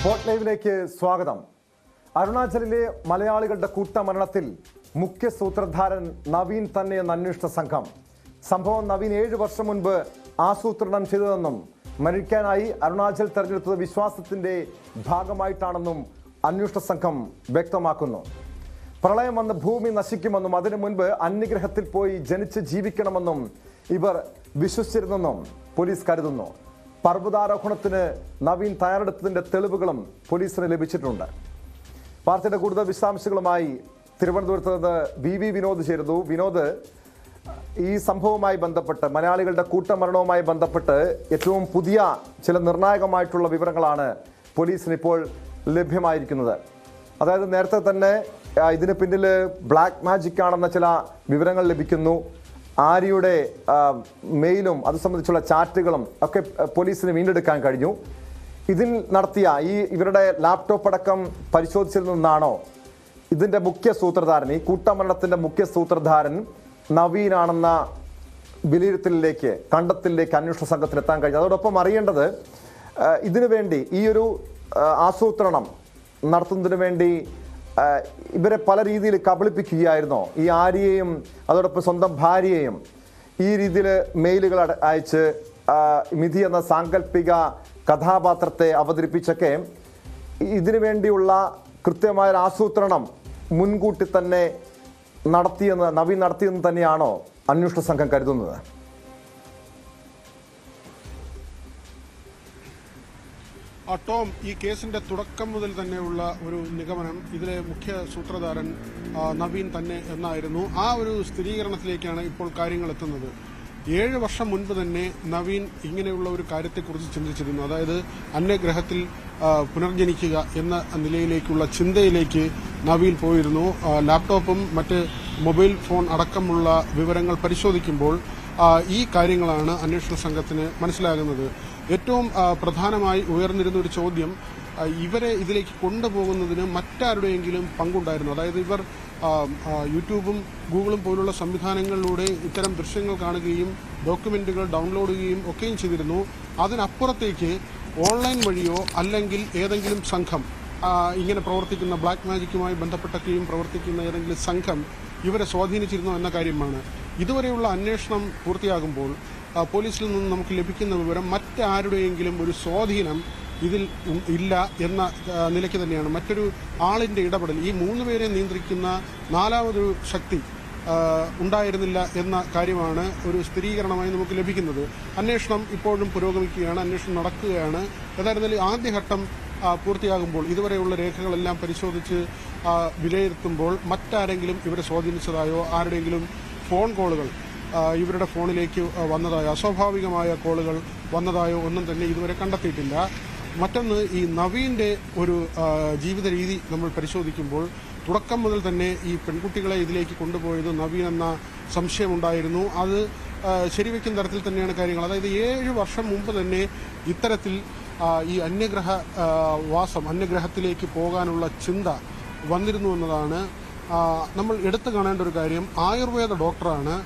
Spot ലൈവിലേക്ക് സ്വാഗതം. അരുണാചലിലെ മലയാളികളുടെ കൂട്ടമരണത്തിൽ മുഖ്യ സൂത്രധാരൻ നവീൻ തന്നെ എന്ന അന്വേഷണ സംഘം. സംഭവം നവീൻ 7 വർഷം മുൻപ് ആസൂത്രണം ചെയ്തതെന്നും മരിക്കാനായി അരുണാചൽ തെരഞ്ഞെടുത്തത് വിശ്വാസത്തിന്റെ ഭാഗമായിട്ടാണെന്നും അന്വേഷണ സംഘം വ്യക്തമാക്കുന്നു. പ്രളയം വന്ന് ഭൂമി നശിക്കുമെന്നും അതിനു മുൻപ് അന്യഗ്രഹത്തിൽ പോയി ജനിച്ച് ജീവിക്കണമെന്നും ഇവർ വിശ്വസിച്ചിരുന്നെന്നും പോലീസ് കരുതുന്നു. പർവ്വതാരോഹണത്തിന് നവീൻ തയ്യാറെടുത്തതിന്റെ തെളിവുകളും പോലീസിന് ലഭിച്ചിട്ടുണ്ട്. വാർത്തയുടെ കൂടുതൽ വിശദാംശങ്ങളുമായി തിരുവനന്തപുരത്ത് നിന്ന് വി വിനോദ് ചേരുന്നു. വിനോദ്, ഈ സംഭവവുമായി ബന്ധപ്പെട്ട്, മലയാളികളുടെ കൂട്ടമരണവുമായി ബന്ധപ്പെട്ട് ഏറ്റവും പുതിയ ചില നിർണായകമായിട്ടുള്ള വിവരങ്ങളാണ് പോലീസിന് ഇപ്പോൾ ലഭ്യമായിരിക്കുന്നത്. അതായത് നേരത്തെ തന്നെ ഇതിന് പിന്നിൽ ബ്ലാക്ക് മാജിക് ആണെന്ന ചില വിവരങ്ങൾ ലഭിക്കുന്നു. ആര്യയുടെ മെയിലും അത് സംബന്ധിച്ചുള്ള ചാറ്റുകളും ഒക്കെ പോലീസിന് വീണ്ടെടുക്കാൻ കഴിഞ്ഞു. ഇതിൽ നടത്തിയ ഇവരുടെ ലാപ്ടോപ്പ് അടക്കം പരിശോധിച്ചതിൽ നിന്നാണോ ഇതിന്റെ മുഖ്യ സൂത്രധാരൻ, ഈ കൂട്ടമരണത്തിന്റെ മുഖ്യ സൂത്രധാരൻ നവീനാണെന്ന വിലയിരുത്തലിലേക്ക്, കണ്ടെത്തലിലേക്ക് അന്വേഷണ സംഘത്തിന് എത്താൻ കഴിഞ്ഞു. അതോടൊപ്പം അറിയേണ്ടത്, ഇതിനു വേണ്ടി ഈ ഒരു ആസൂത്രണം നടത്തുന്നതിന് വേണ്ടി ഇവരെ പല രീതിയിൽ കബളിപ്പിക്കുകയായിരുന്നോ? ഈ ആര്യയെയും അതോടൊപ്പം സ്വന്തം ഭാര്യയെയും ഈ രീതിയിൽ മെയിലുകൾ അയച്ച് മിഥി എന്ന സാങ്കല്പിക കഥാപാത്രത്തെ അവതരിപ്പിച്ചൊക്കെ ഇതിനു വേണ്ടിയുള്ള കൃത്യമായ ആസൂത്രണം മുൻകൂട്ടി തന്നെ നവീൻ നടത്തിയെന്ന് തന്നെയാണോ അന്വേഷണ സംഘം കരുതുന്നത്? ടോം, ഈ കേസിന്റെ തുടക്കം മുതൽ തന്നെയുള്ള ഒരു നിഗമനം ഇതിലെ മുഖ്യ സൂത്രധാരൻ നവീൻ തന്നെ എന്നായിരുന്നു. ആ ഒരു സ്ഥിരീകരണത്തിലേക്കാണ് ഇപ്പോൾ കാര്യങ്ങൾ എത്തുന്നത്. 7 വർഷം മുൻപ് തന്നെ നവീൻ ഇങ്ങനെയുള്ള ഒരു കാര്യത്തെക്കുറിച്ച് ചിന്തിച്ചിരുന്നു. അതായത് അന്യഗ്രഹത്തിൽ പുനർജനിക്കുക എന്ന നിലയിലേക്കുള്ള ചിന്തയിലേക്ക് നവീൻ പോയിരുന്നു. ലാപ്ടോപ്പും മറ്റ് മൊബൈൽ ഫോൺ അടക്കമുള്ള വിവരങ്ങൾ പരിശോധിക്കുമ്പോൾ ഈ കാര്യങ്ങളാണ് അന്വേഷണ സംഘത്തിന് മനസ്സിലാകുന്നത്. ഏറ്റവും പ്രധാനമായി ഉയർന്നിരുന്ന ഒരു ചോദ്യം, ഇവരെ ഇതിലേക്ക് കൊണ്ടുപോകുന്നതിന് മറ്റാരുടെയെങ്കിലും പങ്കുണ്ടായിരുന്നു. അതായത് ഇവർ യൂട്യൂബും ഗൂഗിളും പോലുള്ള സംവിധാനങ്ങളിലൂടെ ഇത്തരം ദൃശ്യങ്ങൾ കാണുകയും ഡോക്യുമെന്റുകൾ ഡൗൺലോഡ് ചെയ്യുകയും ഒക്കെയും ചെയ്തിരുന്നു. അതിനപ്പുറത്തേക്ക് ഓൺലൈൻ വഴിയോ അല്ലെങ്കിൽ ഏതെങ്കിലും സംഘം, ഇങ്ങനെ പ്രവർത്തിക്കുന്ന ബ്ലാക്ക് മാജിക്കുമായി ബന്ധപ്പെട്ടൊക്കെയും പ്രവർത്തിക്കുന്ന ഏതെങ്കിലും സംഘം ഇവരെ സ്വാധീനിച്ചിരുന്നു എന്ന കാര്യമാണ്. ഇതുവരെയുള്ള അന്വേഷണം പൂർത്തിയാകുമ്പോൾ പോലീസിൽ നിന്ന് നമുക്ക് ലഭിക്കുന്ന വിവരം മറ്റാരുടെയെങ്കിലും ഒരു സ്വാധീനം ഇതിൽ ഇല്ല എന്ന നിലയ്ക്ക് തന്നെയാണ്. മറ്റൊരു ആളിന്റെ ഇടപെടൽ, ഈ 3 പേരെ നിയന്ത്രിക്കുന്ന 4ാമതൊരു ശക്തി ഉണ്ടായിരുന്നില്ല എന്ന കാര്യമാണ് ഒരു സ്ഥിരീകരണമായി നമുക്ക് ലഭിക്കുന്നത്. അന്വേഷണം ഇപ്പോഴും പുരോഗമിക്കുകയാണ്, അന്വേഷണം നടക്കുകയാണ്. ഏതായിരുന്നാലും ആദ്യഘട്ടം പൂർത്തിയാകുമ്പോൾ, ഇതുവരെയുള്ള രേഖകളെല്ലാം പരിശോധിച്ച് വിലയിരുത്തുമ്പോൾ മറ്റാരെങ്കിലും ഇവരെ സ്വാധീനിച്ചതായോ ആരുടെയെങ്കിലും ഫോൺ കോളുകൾ ഇവരുടെ ഫോണിലേക്ക് വന്നതായോ അസ്വാഭാവികമായ കോളുകൾ വന്നതായോ ഒന്നും തന്നെ ഇതുവരെ കണ്ടെത്തിയിട്ടില്ല. മറ്റൊന്ന്, ഈ നവീന്റെ ഒരു ജീവിത രീതി നമ്മൾ പരിശോധിക്കുമ്പോൾ തുടക്കം മുതൽ തന്നെ ഈ പെൺകുട്ടികളെ ഇതിലേക്ക് കൊണ്ടുപോയത് നവീൻ എന്ന സംശയമുണ്ടായിരുന്നു. അത് ശരിവെക്കുന്ന തരത്തിൽ തന്നെയാണ് കാര്യങ്ങൾ. അതായത് 7 വർഷം മുമ്പ് തന്നെ ഇത്തരത്തിൽ ഈ അന്യഗ്രഹത്തിലേക്ക് പോകാനുള്ള ചിന്ത വന്നിരുന്നു എന്നതാണ് നമ്മൾ എടുത്തു കാണേണ്ട ഒരു കാര്യം. ആയുർവേദ ഡോക്ടറാണ്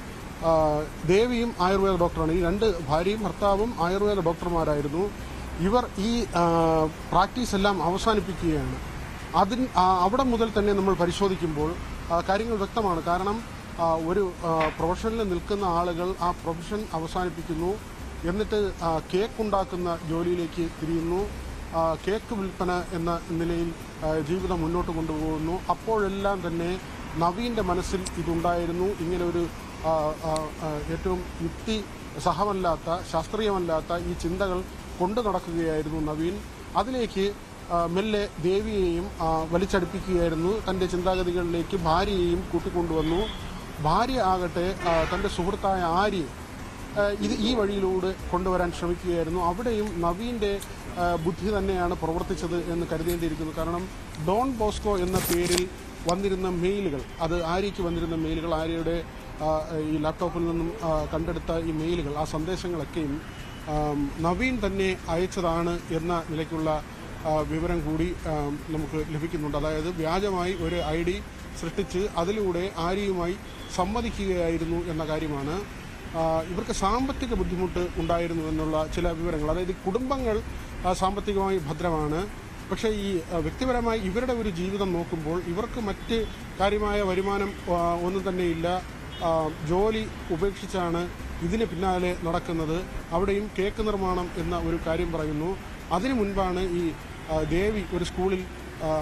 ദേവിയും, ആയുർവേദ ഡോക്ടറാണ്. ഈ 2 ഭാര്യയും ഭർത്താവും ആയുർവേദ ഡോക്ടർമാരായിരുന്നു. ഇവർ ഈ പ്രാക്ടീസ് എല്ലാം അവസാനിപ്പിക്കുകയാണ്. അവിടെ മുതൽ തന്നെ നമ്മൾ പരിശോധിക്കുമ്പോൾ കാര്യങ്ങൾ വ്യക്തമാണ്. കാരണം ഒരു പ്രൊഫഷനിൽ നിൽക്കുന്ന ആളുകൾ ആ പ്രൊഫഷൻ അവസാനിപ്പിക്കുന്നു, എന്നിട്ട് കേക്ക് ഉണ്ടാക്കുന്ന ജോലിയിലേക്ക് തിരിയുന്നു, കേക്ക് വിൽപ്പന എന്ന നിലയിൽ ജീവിതം മുന്നോട്ട് കൊണ്ടുപോകുന്നു. അപ്പോഴെല്ലാം തന്നെ നവീന്റെ മനസ്സിൽ ഇതുണ്ടായിരുന്നു. ഇങ്ങനെ ഒരു ഏറ്റവും യുക്തി സഹമല്ലാത്ത, ശാസ്ത്രീയമല്ലാത്ത ഈ ചിന്തകൾ കൊണ്ടു നടക്കുകയായിരുന്നു നവീൻ. അതിലേക്ക് മെല്ലെ ദേവിയെയും വലിച്ചടുപ്പിക്കുകയായിരുന്നു. തൻ്റെ ചിന്താഗതികളിലേക്ക് ഭാര്യയെയും കൂട്ടിക്കൊണ്ടുവന്നു. ഭാര്യ ആകട്ടെ തൻ്റെ സുഹൃത്തായ ആര്യയെ ഈ വഴിയിലൂടെ കൊണ്ടുവരാൻ ശ്രമിക്കുകയായിരുന്നു. അവിടെയും നവീന്റെ ബുദ്ധി തന്നെയാണ് പ്രവർത്തിച്ചത് എന്ന് കരുതേണ്ടിയിരിക്കുന്നു. കാരണം ഡോൺ ബോസ്കോ എന്ന പേരിൽ വന്നിരുന്ന മെയിലുകൾ, അത് ആര്യയ്ക്ക് വന്നിരുന്ന മെയിലുകൾ, ആര്യയുടെ ഈ ലാപ്ടോപ്പിൽ നിന്നും കണ്ടെടുത്ത ഈ മെയിലുകൾ, ആ സന്ദേശങ്ങളൊക്കെയും നവീൻ തന്നെ അയച്ചതാണ് എന്ന നിലയ്ക്കുള്ള വിവരം കൂടി നമുക്ക് ലഭിക്കുന്നുണ്ട്. അതായത് വ്യാജമായി ഒരു ID സൃഷ്ടിച്ച് അതിലൂടെ ആര്യയുമായി സമ്മതിക്കുകയായിരുന്നു എന്ന കാര്യമാണ്. ഇവർക്ക് സാമ്പത്തിക ബുദ്ധിമുട്ട് ഉണ്ടായിരുന്നു എന്നുള്ള ചില വിവരങ്ങൾ. അതായത് കുടുംബങ്ങൾ സാമ്പത്തികമായി ഭദ്രമാണ്. പക്ഷേ ഈ വ്യക്തിപരമായി ഇവരുടെ ഒരു ജീവിതം നോക്കുമ്പോൾ ഇവർക്ക് മറ്റ് കാര്യമായ വരുമാനം ഒന്നും തന്നെയില്ല. ജോലി ഉപേക്ഷിച്ചാണ് ഇതിന് പിന്നാലെ നടക്കുന്നത്. അവിടെയും കേക്ക് നിർമ്മാണം എന്ന ഒരു കാര്യം പറയുന്നു. അതിനു മുൻപാണ് ഈ ദേവി ഒരു സ്കൂളിൽ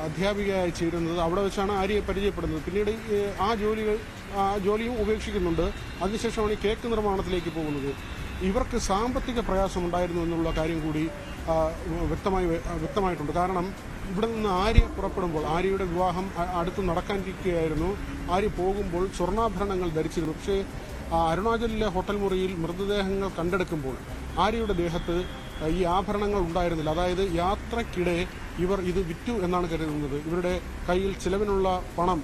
അധ്യാപികയായി ചേരുന്നത്. അവിടെ വെച്ചാണ് ആര്യയെ പരിചയപ്പെടുന്നത്. പിന്നീട് ആ ജോലിയും ഉപേക്ഷിക്കുന്നുണ്ട്. അതിനുശേഷമാണ് ഈ കേക്ക് നിർമ്മാണത്തിലേക്ക് പോകുന്നത്. ഇവർക്ക് സാമ്പത്തിക പ്രയാസമുണ്ടായിരുന്നു എന്നുള്ള കാര്യം കൂടി വ്യക്തമായിട്ടുണ്ട്. കാരണം ഇവിടെ നിന്ന് ആര്യ പുറപ്പെടുമ്പോൾ, ആര്യയുടെ വിവാഹം അടുത്ത് നടക്കാനിരിക്കുകയായിരുന്നു. ആര്യ പോകുമ്പോൾ സ്വർണ്ണാഭരണങ്ങൾ ധരിച്ചിരുന്നു. പക്ഷേ അരുണാചലിലെ ഹോട്ടൽ മുറിയിൽ മൃതദേഹങ്ങൾ കണ്ടെടുക്കുമ്പോൾ ആര്യയുടെ ദേഹത്ത് ഈ ആഭരണങ്ങൾ ഉണ്ടായിരുന്നില്ല. അതായത് യാത്രക്കിടെ ഇവർ ഇത് വിറ്റു എന്നാണ് കരുതുന്നത്. ഇവരുടെ കയ്യിൽ ചിലവിനുള്ള പണം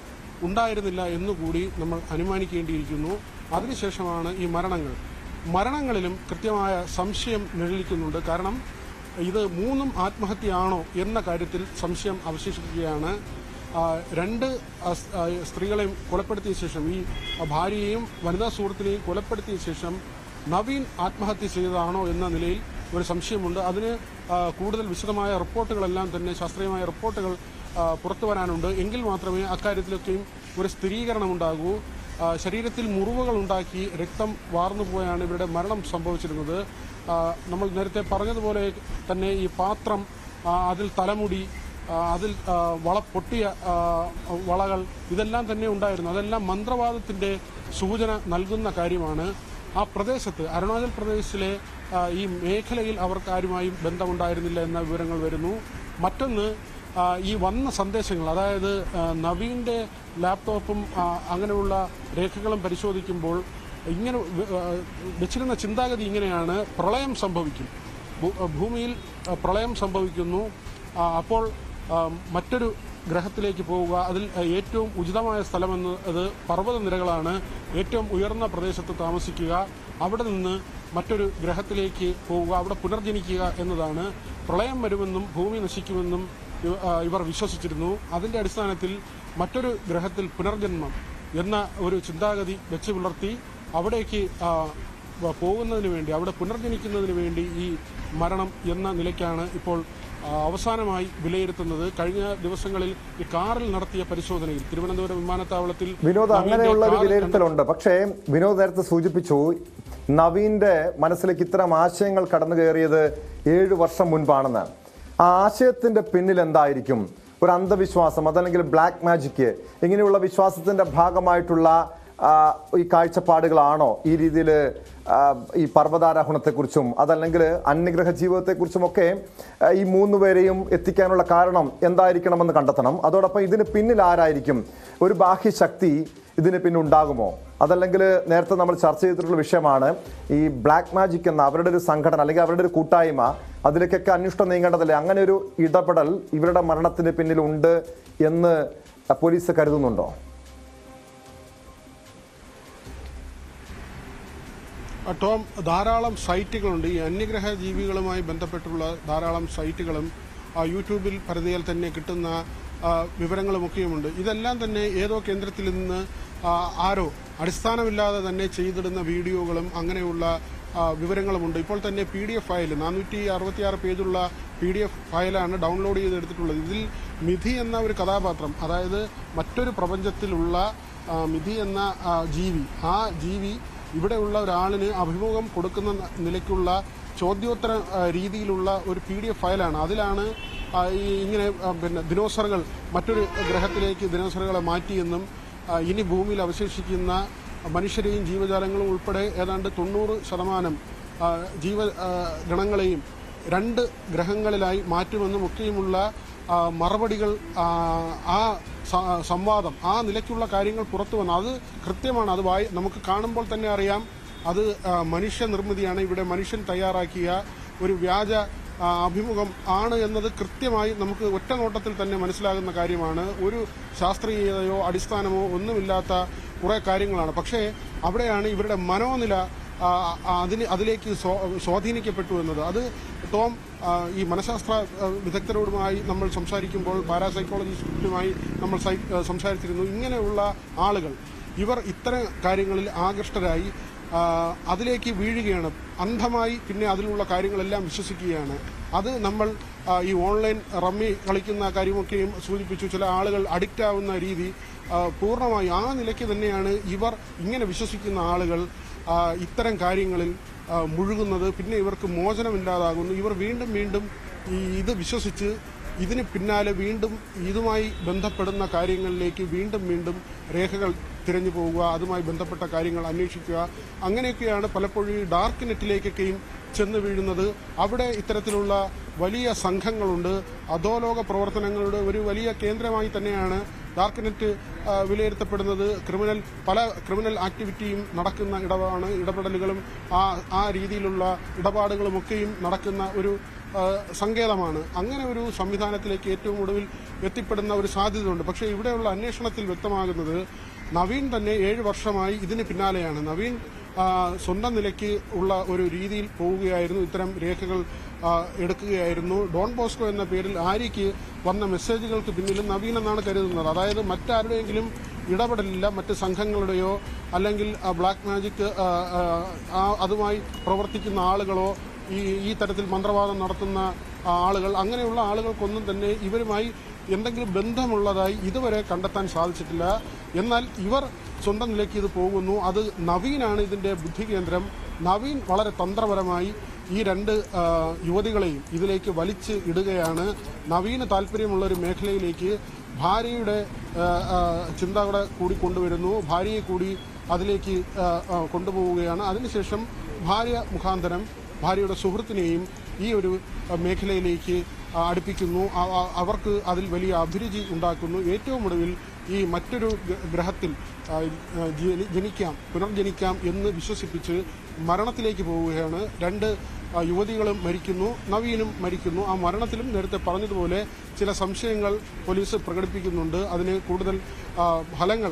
ഉണ്ടായിരുന്നില്ല എന്നുകൂടി നമ്മൾ അനുമാനിക്കേണ്ടിയിരിക്കുന്നു. അതിനുശേഷമാണ് ഈ മരണങ്ങളിലും കൃത്യമായ സംശയം നിഴലിക്കുന്നുണ്ട്. കാരണം ഇത് മൂന്നും ആത്മഹത്യയാണോ എന്ന കാര്യത്തിൽ സംശയം അവശേഷിക്കുകയാണ്. 2 സ്ത്രീകളെയും കൊലപ്പെടുത്തിയ ശേഷം, ഈ ഭാര്യയെയും വനിതാ സുഹൃത്തിനെയും കൊലപ്പെടുത്തിയ ശേഷം നവീൻ ആത്മഹത്യ ചെയ്തതാണോ എന്ന നിലയിൽ ഒരു സംശയമുണ്ട്. അതിന് കൂടുതൽ വിശദമായ റിപ്പോർട്ടുകളെല്ലാം തന്നെ, ശാസ്ത്രീയമായ റിപ്പോർട്ടുകൾ പുറത്തു വരാനുണ്ട്. എങ്കിൽ മാത്രമേ അക്കാര്യത്തിലൊക്കെയും ഒരു സ്ഥിരീകരണമുണ്ടാകൂ. ശരീരത്തിൽ മുറിവുകൾ ഉണ്ടാക്കി രക്തം വാർന്നുപോയാണ് ഇവരുടെ മരണം സംഭവിച്ചിരുന്നത്. നമ്മൾ നേരത്തെ പറഞ്ഞതുപോലെ തന്നെ ഈ പാത്രം, അതിൽ തലമുടി, അതിൽ പൊട്ടിയ വളകൾ, ഇതെല്ലാം തന്നെ ഉണ്ടായിരുന്നു. അതെല്ലാം മന്ത്രവാദത്തിൻ്റെ സൂചന നൽകുന്ന കാര്യമാണ്. ആ പ്രദേശത്ത്, അരുണാചൽ പ്രദേശിലെ ഈ മേഖലയിൽ അവർക്ക് ആരുമായും ബന്ധമുണ്ടായിരുന്നില്ല എന്ന വിവരങ്ങൾ വരുന്നു. മറ്റൊന്ന്, ഈ വന്ന സന്ദേശങ്ങൾ, അതായത് നവീൻ്റെ ലാപ്ടോപ്പും അങ്ങനെയുള്ള രേഖകളും പരിശോധിക്കുമ്പോൾ ഇങ്ങനെ വെച്ചിരുന്ന ചിന്താഗതി ഇങ്ങനെയാണ്: പ്രളയം സംഭവിക്കും, ഭൂമിയിൽ പ്രളയം സംഭവിക്കുന്നു, അപ്പോൾ മറ്റൊരു ഗ്രഹത്തിലേക്ക് പോവുക, അതിൽ ഏറ്റവും ഉചിതമായ സ്ഥലമെന്നത് പർവ്വതനിരകളാണ്, ഏറ്റവും ഉയർന്ന പ്രദേശത്ത് താമസിക്കുക, അവിടെ നിന്ന് മറ്റൊരു ഗ്രഹത്തിലേക്ക് പോവുക, അവിടെ പുനർജനിക്കുക എന്നതാണ്. പ്രളയം വരുമെന്നും ഭൂമി നശിക്കുമെന്നും ഇവർ വിശ്വസിച്ചിരുന്നു. അതിൻ്റെ അടിസ്ഥാനത്തിൽ മറ്റൊരു ഗ്രഹത്തിൽ പുനർജന്മം എന്ന ഒരു ചിന്താഗതി വെച്ച് പുലർത്തി അവിടേക്ക് പോകുന്നതിന് വേണ്ടി, അവിടെ പുനർജനിക്കുന്നതിന് വേണ്ടി ഈ മരണം എന്ന നിലയ്ക്കാണ് ഇപ്പോൾ അവസാനമായി വിലയിരുത്തുന്നത്. കഴിഞ്ഞ ദിവസങ്ങളിൽ ഈ കാറിൽ നടത്തിയ പരിശോധനയിൽ തിരുവനന്തപുരം വിമാനത്താവളത്തിൽ വിനോദ് അങ്ങനെയുള്ള ഒരു വിലയിരുത്തലുണ്ട്. പക്ഷേ വിനോദ് നേരത്തെ സൂചിപ്പിച്ചു, നവീന്റെ മനസ്സിലേക്ക് ഇത്തരം ആശയങ്ങൾ കടന്നു കയറിയത് 7 വർഷം മുൻപാണെന്ന്. ആ ആശയത്തിന്റെ പിന്നിൽ എന്തായിരിക്കും? ഒരു അന്ധവിശ്വാസം, അതല്ലെങ്കിൽ ബ്ലാക്ക് മാജിക്, ഇങ്ങനെയുള്ള വിശ്വാസത്തിന്റെ ഭാഗമായിട്ടുള്ള ഈ കാഴ്ചപ്പാടുകളാണോ ഈ രീതിയിൽ ഈ പർവ്വതാരോഹണത്തെക്കുറിച്ചും അതല്ലെങ്കിൽ അന്യഗ്രഹ ജീവിതത്തെക്കുറിച്ചുമൊക്കെ ഈ 3 പേരെയും എത്തിക്കാനുള്ള കാരണം എന്തായിരിക്കണമെന്ന് കണ്ടെത്തണം. അതോടൊപ്പം ഇതിന് പിന്നിൽ ആരായിരിക്കും? ഒരു ബാഹ്യശക്തി ഇതിന് പിന്നുണ്ടാകുമോ? അതല്ലെങ്കിൽ നേരത്തെ നമ്മൾ ചർച്ച ചെയ്തിട്ടുള്ള വിഷയമാണ് ഈ ബ്ലാക്ക് മാജിക് എന്ന അവരുടെ ഒരു സംഘടന അല്ലെങ്കിൽ അവരുടെ ഒരു കൂട്ടായ്മ, അതിലേക്കൊക്കെ അന്വേഷണം നീങ്ങേണ്ടതല്ലേ? അങ്ങനെ ഒരു ഇടപെടൽ ഇവരുടെ മരണത്തിന് പിന്നിലുണ്ട് എന്ന് പോലീസ് കരുതുന്നുണ്ടോ? ടോം, ധാരാളം സൈറ്റുകളുണ്ട്. ഈ അന്യഗ്രഹ ജീവികളുമായി ബന്ധപ്പെട്ടുള്ള ധാരാളം സൈറ്റുകളും യൂട്യൂബിൽ പരിധിയിൽ തന്നെ കിട്ടുന്ന വിവരങ്ങളുമൊക്കെയുമുണ്ട്. ഇതെല്ലാം തന്നെ ഏതോ കേന്ദ്രത്തിൽ നിന്ന് ആരോ അടിസ്ഥാനമില്ലാതെ തന്നെ ചെയ്തിടുന്ന വീഡിയോകളും അങ്ങനെയുള്ള വിവരങ്ങളുമുണ്ട്. ഇപ്പോൾ തന്നെ PDF ഫയൽ 466 പേജുള്ള PDF ഫയലാണ് ഡൗൺലോഡ് ചെയ്തെടുത്തിട്ടുള്ളത്. ഇതിൽ മിഥി എന്ന ഒരു കഥാപാത്രം, അതായത് മറ്റൊരു പ്രപഞ്ചത്തിലുള്ള മിഥി എന്ന ആ ജീവി ഇവിടെയുള്ള ഒരാളിന് അഭിമുഖം കൊടുക്കുന്ന നിലയ്ക്കുള്ള ചോദ്യോത്തര രീതിയിലുള്ള ഒരു PDF ഫയലാണ്. അതിലാണ് ഇങ്ങനെ ദിനോസറുകൾ മറ്റൊരു ഗ്രഹത്തിലേക്ക് ദിനോസറുകളെ മാറ്റിയെന്നും ഇനി ഭൂമിയിൽ അവശേഷിക്കുന്ന മനുഷ്യരെയും ജീവജാലങ്ങളും ഉൾപ്പെടെ ഏതാണ്ട് 90% ജീവഗണങ്ങളെയും 2 ഗ്രഹങ്ങളിലായി മാറ്റുമെന്നും ഒക്കെയുമുള്ള മറുപടികൾ, ആ സംവാദം, ആ നിലയ്ക്കുള്ള കാര്യങ്ങൾ പുറത്തു വന്നു. അത് കൃത്യമാണ്. അത് നമുക്ക് കാണുമ്പോൾ തന്നെ അറിയാം അത് മനുഷ്യനിർമ്മിതിയാണ്. ഇവിടെ മനുഷ്യൻ തയ്യാറാക്കിയ ഒരു വ്യാജ അഭിമുഖം ആണ് എന്നത് കൃത്യമായി നമുക്ക് ഒറ്റ നോട്ടത്തിൽ തന്നെ മനസ്സിലാകുന്ന കാര്യമാണ്. ഒരു ശാസ്ത്രീയതയോ അടിസ്ഥാനമോ ഒന്നുമില്ലാത്ത കുറേ കാര്യങ്ങളാണ്. പക്ഷേ അവിടെയാണ് ഇവരുടെ മനോനില അതിലേക്ക് സ്വാധീനിക്കപ്പെട്ടു എന്നത്. അത് ടോം, ഈ മനഃശാസ്ത്ര വിദഗ്ധരോടുമായി നമ്മൾ സംസാരിക്കുമ്പോൾ, പാരാസൈക്കോളജിസ്റ്റുമായി നമ്മൾ സംസാരിച്ചിരുന്നു. ഇങ്ങനെയുള്ള ആളുകൾ ഇവർ ഇത്തരം കാര്യങ്ങളിൽ ആകൃഷ്ടരായി അതിലേക്ക് വീഴുകയാണ് അന്ധമായി. പിന്നെ അതിലുള്ള കാര്യങ്ങളെല്ലാം വിശ്വസിക്കുകയാണ്. അത് നമ്മൾ ഈ ഓൺലൈൻ റമ്മി കളിക്കുന്ന കാര്യമൊക്കെയും സൂചിപ്പിച്ചു. ചില ആളുകൾ അഡിക്റ്റ് ആവുന്ന രീതി പൂർണ്ണമായി ആ നിലയ്ക്ക് തന്നെയാണ് ഇവർ ഇങ്ങനെ വിശ്വസിക്കുന്ന ആളുകൾ ഇത്തരം കാര്യങ്ങളിൽ മുഴുകുന്നത്. പിന്നെ ഇവർക്ക് മോചനമില്ലാതാകുന്നു. ഇവർ വീണ്ടും വീണ്ടും ഇത് വിശ്വസിച്ച് ഇതിന് പിന്നാലെ വീണ്ടും ഇതുമായി ബന്ധപ്പെടുന്ന കാര്യങ്ങളിലേക്ക് വീണ്ടും വീണ്ടും രേഖകൾ തിരഞ്ഞു പോവുക, അതുമായി ബന്ധപ്പെട്ട കാര്യങ്ങൾ അന്വേഷിക്കുക. അങ്ങനെയൊക്കെയാണ് പലപ്പോഴും ഈ ഡാർക്ക് നെറ്റിലേക്കൊക്കെയും ചെന്ന് വീഴുന്നത്. അവിടെ ഇത്തരത്തിലുള്ള വലിയ സംഘങ്ങളുണ്ട്. അധോലോക പ്രവർത്തനങ്ങളുടെ ഒരു വലിയ കേന്ദ്രമായി തന്നെയാണ് ഡാർക്ക് നെറ്റ് വിലയിരുത്തപ്പെടുന്നത്. പല ക്രിമിനൽ ആക്ടിവിറ്റിയും നടക്കുന്ന ഇടപെടലുകളും ആ രീതിയിലുള്ള ഇടപാടുകളുമൊക്കെയും നടക്കുന്ന ഒരു സങ്കേതമാണ്. അങ്ങനെ ഒരു സംവിധാനത്തിലേക്ക് ഏറ്റവും ഒടുവിൽ എത്തിപ്പെടുന്ന ഒരു സാധ്യതയുണ്ട്. പക്ഷേ ഇവിടെയുള്ള അന്വേഷണത്തിൽ വ്യക്തമാകുന്നത് നവീൻ തന്നെ 7 വർഷമായി ഇതിന് പിന്നാലെയാണ്. നവീൻ സ്വന്തം നിലയ്ക്ക് ഉള്ള ഒരു രീതിയിൽ പോവുകയായിരുന്നു. ഇത്തരം രേഖകൾ എടുക്കുകയായിരുന്നു. ഡോൺ ബോസ്കോ എന്ന പേരിൽ ആര്യയ്ക്ക് വന്ന മെസ്സേജുകൾക്ക് പിന്നിലും നവീൻ എന്നാണ് കരുതുന്നത്. അതായത് മറ്റാരുടെയെങ്കിലും ഇടപെടലില്ല, മറ്റ് സംഘങ്ങളുടെയോ അല്ലെങ്കിൽ ബ്ലാക്ക് മാജിക് അതുമായി പ്രവർത്തിക്കുന്ന ആളുകളോ ഈ തരത്തിൽ മന്ത്രവാദം നടത്തുന്ന ആളുകൾ, അങ്ങനെയുള്ള ആളുകൾക്കൊന്നും തന്നെ ഇവരുമായി എന്തെങ്കിലും ബന്ധമുള്ളതായി ഇതുവരെ കണ്ടെത്താൻ സാധിച്ചിട്ടില്ല. എന്നാൽ ഇവർ സ്വന്തം നിലയ്ക്ക് ഇത് പോകുന്നു. അത് നവീനാണ് ഇതിൻ്റെ ബുദ്ധി കേന്ദ്രം. നവീൻ വളരെ തന്ത്രപരമായി ഈ 2 യുവതികളെയും ഇതിലേക്ക് വലിച്ച് ഇടുകയാണ്. നവീന് താല്പര്യമുള്ളൊരു മേഖലയിലേക്ക് ഭാര്യയുടെ ചിന്ത കൂടി കൊണ്ടുവരുന്നു. ഭാര്യയെ കൂടി അതിലേക്ക് കൊണ്ടുപോവുകയാണ്. അതിനുശേഷം ഭാര്യ മുഖാന്തരം ഭാര്യയുടെ സുഹൃത്തിനെയും ഈ ഒരു മേഖലയിലേക്ക് അടുപ്പിക്കുന്നു. അവർക്ക് അതിൽ വലിയ അഭിരുചി ഉണ്ടാക്കുന്നു. ഏറ്റവും ഒടുവിൽ ഈ മറ്റൊരു ഗ്രഹത്തിൽ പുനർജനിക്കാം എന്ന് വിശ്വസിപ്പിച്ച് മരണത്തിലേക്ക് പോവുകയാണ്. 2 യുവതികളും മരിക്കുന്നു, നവീനും മരിക്കുന്നു. ആ മരണത്തിലും നേരത്തെ പറഞ്ഞതുപോലെ ചില സംശയങ്ങൾ പോലീസ് പ്രകടിപ്പിക്കുന്നുണ്ട്. അതിന് കൂടുതൽ ഫലങ്ങൾ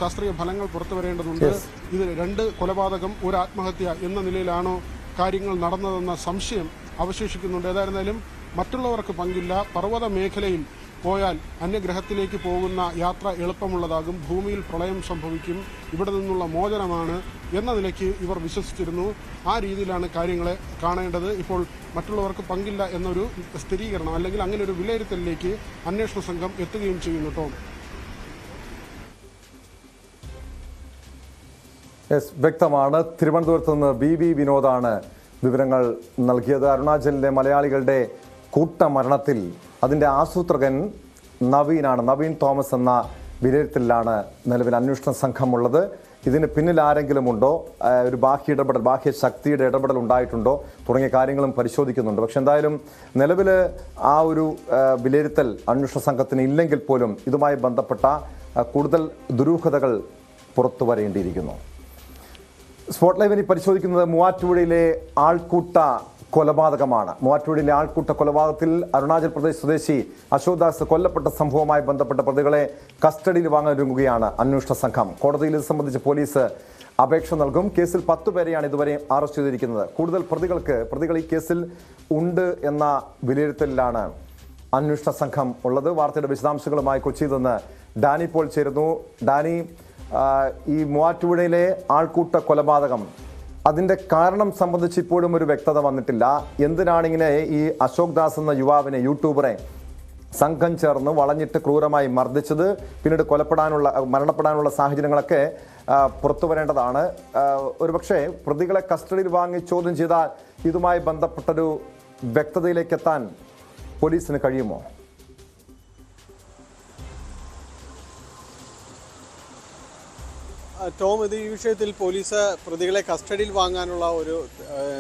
ശാസ്ത്രീയ ഫലങ്ങൾ പുറത്തു വരേണ്ടതുണ്ട്. ഇത് 2 കൊലപാതകം, ഒരു ആത്മഹത്യ എന്ന നിലയിലാണോ കാര്യങ്ങൾ നടന്നതെന്ന സംശയം അവശേഷിക്കുന്നുണ്ട്. ഏതായിരുന്നാലും മറ്റുള്ളവർക്ക് പങ്കില്ല. പർവ്വത മേഖലയിൽ പോയാൽ അന്യഗ്രഹത്തിലേക്ക് പോകുന്ന യാത്ര എളുപ്പമുള്ളതാകും. ഭൂമിയിൽ പ്രളയം സംഭവിക്കും, ഇവിടെ നിന്നുള്ള മോചനമാണ് എന്ന നിലയ്ക്ക് ഇവർ വിശ്വസിച്ചിരുന്നു. ആ രീതിയിലാണ് കാര്യങ്ങളെ കാണേണ്ടത്. ഇപ്പോൾ മറ്റുള്ളവർക്ക് പങ്കില്ല എന്നൊരു സ്ഥിരീകരണം അല്ലെങ്കിൽ അങ്ങനെ ഒരു വിലയിരുത്തലിലേക്ക് അന്വേഷണ സംഘം എത്തുകയും ചെയ്യുന്നു. ടോം, വ്യക്തമാണ്. തിരുവനന്തപുരത്ത് നിന്ന് BB വിനോദാണ് വിവരങ്ങൾ നൽകിയത്. അരുണാചലിലെ മലയാളികളുടെ കൂട്ടമരണത്തിൽ അതിൻ്റെ ആസൂത്രകൻ നവീനാണ്. നവീൻ തോമസ് എന്ന വിലയിരുത്തലിലാണ് നിലവിൽ അന്വേഷണ സംഘമുള്ളത്. ഇതിന് പിന്നിൽ ആരെങ്കിലും ഉണ്ടോ, ഒരു ബാഹ്യ ശക്തിയുടെ ഇടപെടൽ ഉണ്ടായിട്ടുണ്ടോ തുടങ്ങിയ കാര്യങ്ങളും പരിശോധിക്കുന്നുണ്ട്. പക്ഷെ എന്തായാലും നിലവിൽ ആ ഒരു വിലയിരുത്തൽ അന്വേഷണ സംഘത്തിന് ഇല്ലെങ്കിൽ പോലും ഇതുമായി ബന്ധപ്പെട്ട കൂടുതൽ ദുരൂഹതകൾ പുറത്തു വരേണ്ടിയിരിക്കുന്നു. സ്പോട്ട് ലൈവിനി പരിശോധിക്കുന്നത് മൂവാറ്റുപുഴയിലെ ആൾക്കൂട്ട കൊലപാതകമാണ്. മൂവാറ്റുപുഴയിലെ ആൾക്കൂട്ട കൊലപാതകത്തിൽ അരുണാചൽ പ്രദേശ് സ്വദേശി അശോക് ദാസ് കൊല്ലപ്പെട്ട സംഭവവുമായി ബന്ധപ്പെട്ട പ്രതികളെ കസ്റ്റഡിയിൽ വാങ്ങാനൊരുങ്ങുകയാണ് അന്വേഷണ സംഘം. കോടതിയിൽ ഇത് സംബന്ധിച്ച് പോലീസ് അപേക്ഷ നൽകും. കേസിൽ 10 പേരെയാണ് ഇതുവരെ അറസ്റ്റ് ചെയ്തിരിക്കുന്നത്. കൂടുതൽ പ്രതികൾ ഈ കേസിൽ ഉണ്ട് എന്ന വിലയിരുത്തലിലാണ് അന്വേഷണ സംഘം ഉള്ളത്. വാർത്തയുടെ വിശദാംശങ്ങളുമായി കൊച്ചിയിൽ നിന്ന് ഡാനി പോൾ ചേരുന്നു. ഡാനി, ഈ മൂവാറ്റുപുഴയിലെ ആൾക്കൂട്ട കൊലപാതകം, അതിൻ്റെ കാരണം സംബന്ധിച്ച് ഇപ്പോഴും ഒരു വ്യക്തത വന്നിട്ടില്ല. എന്തിനാണിങ്ങനെ ഈ അശോക് ദാസ് എന്ന യുവാവിനെ, യൂട്യൂബറെ സംഘം ചേർന്ന് വളഞ്ഞിട്ട് ക്രൂരമായി മർദ്ദിച്ചത്? പിന്നീട് മരണപ്പെടാനുള്ള സാഹചര്യങ്ങളൊക്കെ പുറത്തു വരേണ്ടതാണ്. ഒരുപക്ഷെ പ്രതികളെ കസ്റ്റഡിയിൽ വാങ്ങി ചോദ്യം ചെയ്താൽ ഇതുമായി ബന്ധപ്പെട്ടൊരു വ്യക്തതയിലേക്ക് എത്താൻ പോലീസിന് കഴിയുമോ? ടോം, ഇത് ഈ വിഷയത്തിൽ പോലീസ് പ്രതികളെ കസ്റ്റഡിയിൽ വാങ്ങാനുള്ള ഒരു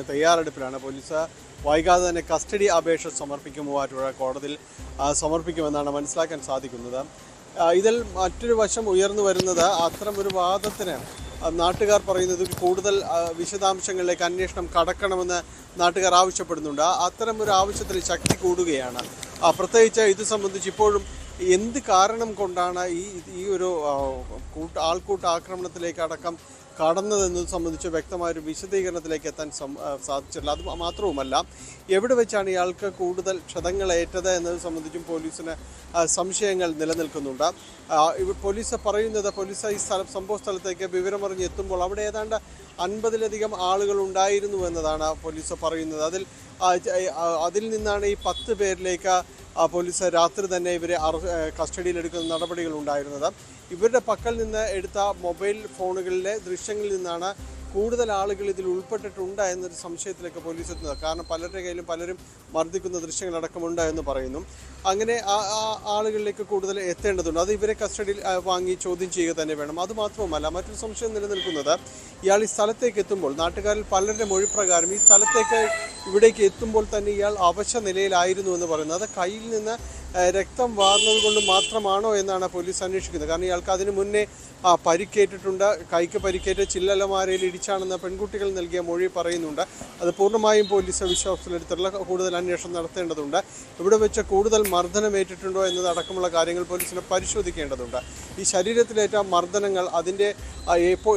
തയ്യാറെടുപ്പിലാണ്. പോലീസ് വൈകാതെ തന്നെ കസ്റ്റഡി അപേക്ഷ സമർപ്പിക്കും, മൂവാറ്റുപുഴ കോടതിയിൽ സമർപ്പിക്കുമെന്നാണ് മനസ്സിലാക്കാൻ സാധിക്കുന്നത്. ഇതിൽ മറ്റൊരു വശം ഉയർന്നു വരുന്നത് അത്തരമൊരു വാദത്തിന് നാട്ടുകാർ പറയുന്നത് കൂടുതൽ വിശദാംശങ്ങളിലേക്ക് അന്വേഷണം കടക്കണമെന്ന് നാട്ടുകാർ ആവശ്യപ്പെടുന്നുണ്ട്. അത്തരമൊരു ആവശ്യത്തിൽ ശക്തി കൂടുകയാണ്. പ്രത്യേകിച്ച് ഇത് സംബന്ധിച്ച് ഇപ്പോഴും എന്ത് കാരണം കൊണ്ടാണ് ഈ ഒരു ആൾക്കൂട്ട ആക്രമണത്തിലേക്ക് അടക്കം കടന്നതെന്നത് സംബന്ധിച്ച് വ്യക്തമായൊരു വിശദീകരണത്തിലേക്ക് എത്താൻ സാധിച്ചിട്ടില്ല. അത് മാത്രവുമല്ല, എവിടെ വെച്ചാണ് ഇയാൾക്ക് കൂടുതൽ ക്ഷതങ്ങളേറ്റത് എന്നത് സംബന്ധിച്ചും പോലീസിന് സംശയങ്ങൾ നിലനിൽക്കുന്നുണ്ട്. പോലീസ് പറയുന്നത്, പോലീസ് ഈ സംഭവ സ്ഥലത്തേക്ക് വിവരമറിഞ്ഞ് എത്തുമ്പോൾ അവിടെ ഏതാണ്ട് 50-ലധികം ആളുകൾ ഉണ്ടായിരുന്നു എന്നതാണ് പോലീസ് പറയുന്നത്. അതിൽ നിന്നാണ് ഈ 10 പേരിലേക്ക് പോലീസ് രാത്രി തന്നെ ഇവരെ കസ്റ്റഡിയിലെടുക്കുന്ന നടപടികൾ ഉണ്ടായിരുന്നത്. ഇവരുടെ പക്കൽ നിന്ന് എടുത്ത മൊബൈൽ ഫോണുകളിലെ ദൃശ്യങ്ങളിൽ നിന്നാണ് കൂടുതൽ ആളുകൾ ഇതിൽ ഉൾപ്പെട്ടിട്ടുണ്ട് എന്നൊരു സംശയത്തിലേക്ക് പോലീസ് എത്തുന്നത്. കാരണം പലരുടെ കയ്യിലും പലരും മർദ്ദിക്കുന്ന ദൃശ്യങ്ങളടക്കമുണ്ട് എന്ന് പറയുന്നു. അങ്ങനെ ആ ആളുകളിലേക്ക് കൂടുതൽ എത്തേണ്ടതുണ്ട്. അത് ഇവരെ കസ്റ്റഡിയിൽ വാങ്ങി ചോദ്യം ചെയ്യുക തന്നെ വേണം. അതുമാത്രവുമല്ല, മറ്റൊരു സംശയം നിലനിൽക്കുന്നത്, ഇയാൾ ഈ സ്ഥലത്തേക്ക് എത്തുമ്പോൾ നാട്ടുകാരിൽ പലരുടെ മൊഴി പ്രകാരം ഈ സ്ഥലത്തേക്ക് ഇവിടേക്ക് എത്തുമ്പോൾ തന്നെ ഇയാൾ അവശ നിലയിലായിരുന്നു എന്ന് പറയുന്നത്. അത് കയ്യിൽ നിന്ന് രക്തം വാർന്നത് കൊണ്ട് മാത്രമാണോ എന്നാണ് പോലീസ് അന്വേഷിക്കുന്നത്. കാരണം ഇയാൾക്ക് അതിനു മുന്നേ പരിക്കേറ്റിട്ടുണ്ട്. കൈക്ക് പരിക്കേറ്റ് ചില്ലലമാരയിൽ ഇടിച്ചാണെന്ന് പെൺകുട്ടികൾ നൽകിയ മൊഴി പറയുന്നുണ്ട്. അത് പൂർണ്ണമായും പോലീസ് വിശ്വാസത്തിലെടുത്തുള്ള കൂടുതൽ അന്വേഷണം നടത്തേണ്ടതുണ്ട്. ഇവിടെ വെച്ച് കൂടുതൽ മർദ്ദനമേറ്റിട്ടുണ്ടോ എന്നതടക്കമുള്ള കാര്യങ്ങൾ പോലീസിന് പരിശോധിക്കേണ്ടതുണ്ട്. ഈ ശരീരത്തിലേറ്റ മർദ്ദനങ്ങൾ, അതിൻ്റെ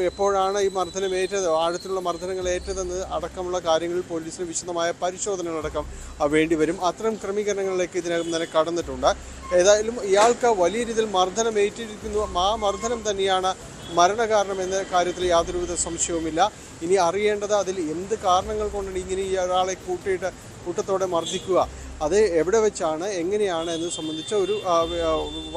എപ്പോഴാണ് ഈ മർദ്ദനമേറ്റത്, ആഴത്തിലുള്ള മർദ്ദനങ്ങൾ ഏറ്റതെന്ന് അടക്കമുള്ള കാര്യങ്ങളിൽ പോലീസിന് വിശദമായ പരിശോധനകളടക്കം വേണ്ടിവരും. അത്തരം ക്രമീകരണങ്ങളിലേക്ക് ഇതിനകം തന്നെ കടന്നിട്ടുണ്ട്. ഏതായാലും ഇയാൾക്ക് വലിയ രീതിയിൽ മർദ്ദനമേറ്റിരിക്കുന്നു. ആ മർദ്ദനം തന്നെയാണ് മരണകാരണം എന്ന കാര്യത്തിൽ യാതൊരുവിധ സംശയവുമില്ല. ഇനി അറിയേണ്ടത് അതിൽ എന്ത് കാരണങ്ങൾ കൊണ്ടാണ് ഇങ്ങനെ ഒരാളെ കൂട്ടത്തോടെ മർദ്ദിക്കുക, അത് എവിടെ വെച്ചാണ്, എങ്ങനെയാണ് എന്നത് സംബന്ധിച്ച ഒരു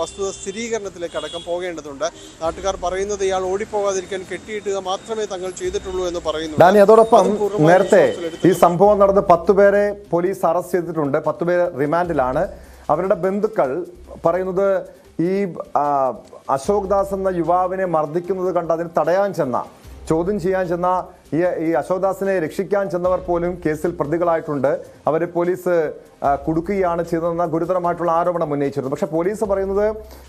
വസ്തുത സ്ഥിരീകരണത്തിലേക്ക് അടക്കം പോകേണ്ടതുണ്ട്. നാട്ടുകാർ പറയുന്നത് ഇയാൾ ഓടിപ്പോകാതിരിക്കാൻ കെട്ടിയിട്ടുക മാത്രമേ തങ്ങൾ ചെയ്തിട്ടുള്ളൂ എന്ന് പറയുന്നു. അതോടൊപ്പം നേരത്തെ ഈ സംഭവം നടന്ന് 10 പേരെ പോലീസ് അറസ്റ്റ് ചെയ്തിട്ടുണ്ട്. 10 പേര് റിമാൻഡിലാണ്. അവരുടെ ബന്ധുക്കൾ പറയുന്നത് ഈ അശോക് ദാസ് എന്ന യുവാവിനെ മർദ്ദിക്കുന്നത് കണ്ട് അതിന് തടയാൻ ചെന്ന, ചോദ്യം ചെയ്യാൻ ചെന്ന ഈ അശോക് ദാസിനെ രക്ഷിക്കാൻ ചെന്നവർ പോലും കേസിൽ പ്രതികളായിട്ടുണ്ട്. അവരെ പോലീസ് കുടുക്കുകയാണ് ചെയ്തതെന്ന ഗുരുതരമായിട്ടുള്ള ആരോപണം ഉന്നയിച്ചിരുന്നു. പക്ഷേ പോലീസ് പറയുന്നത്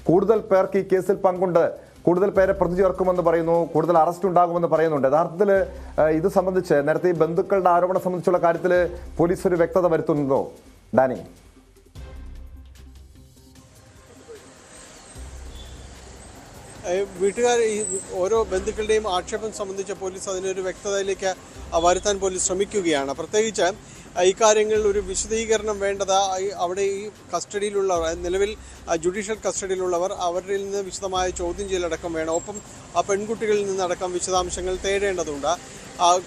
കൂടുതൽ പേർക്ക് ഈ കേസിൽ പങ്കുണ്ട്, കൂടുതൽ പേരെ പ്രതി ചേർക്കുമെന്ന് പറയുന്നു, കൂടുതൽ അറസ്റ്റ് ഉണ്ടാകുമെന്ന് പറയുന്നുണ്ട്. യഥാർത്ഥത്തിൽ ഇത് സംബന്ധിച്ച് നേരത്തെ ഈ ബന്ധുക്കളുടെ ആരോപണം സംബന്ധിച്ചുള്ള കാര്യത്തിൽ പോലീസ് ഒരു വ്യക്തത വരുത്തുന്നുണ്ടോ ഡാനി? വീട്ടുകാർ ഈ ഓരോ ബന്ധുക്കളുടെയും ആക്ഷേപം സംബന്ധിച്ച പോലീസ് അതിനൊരു വ്യക്തതയിലേക്ക് വരുത്താൻ പോലീസ് ശ്രമിക്കുകയാണ്. പ്രത്യേകിച്ച് ഇക്കാര്യങ്ങളിൽ ഒരു വിശദീകരണം വേണ്ടത് അവിടെ ഈ കസ്റ്റഡിയിലുള്ളവർ, നിലവിൽ ജുഡീഷ്യൽ കസ്റ്റഡിയിലുള്ളവർ, അവരിൽ നിന്ന് വിശദമായ ചോദ്യം ചെയ്യലടക്കം വേണം. ഒപ്പം ആ പെൺകുട്ടികളിൽ നിന്നടക്കം വിശദാംശങ്ങൾ തേടേണ്ടതുണ്ട്.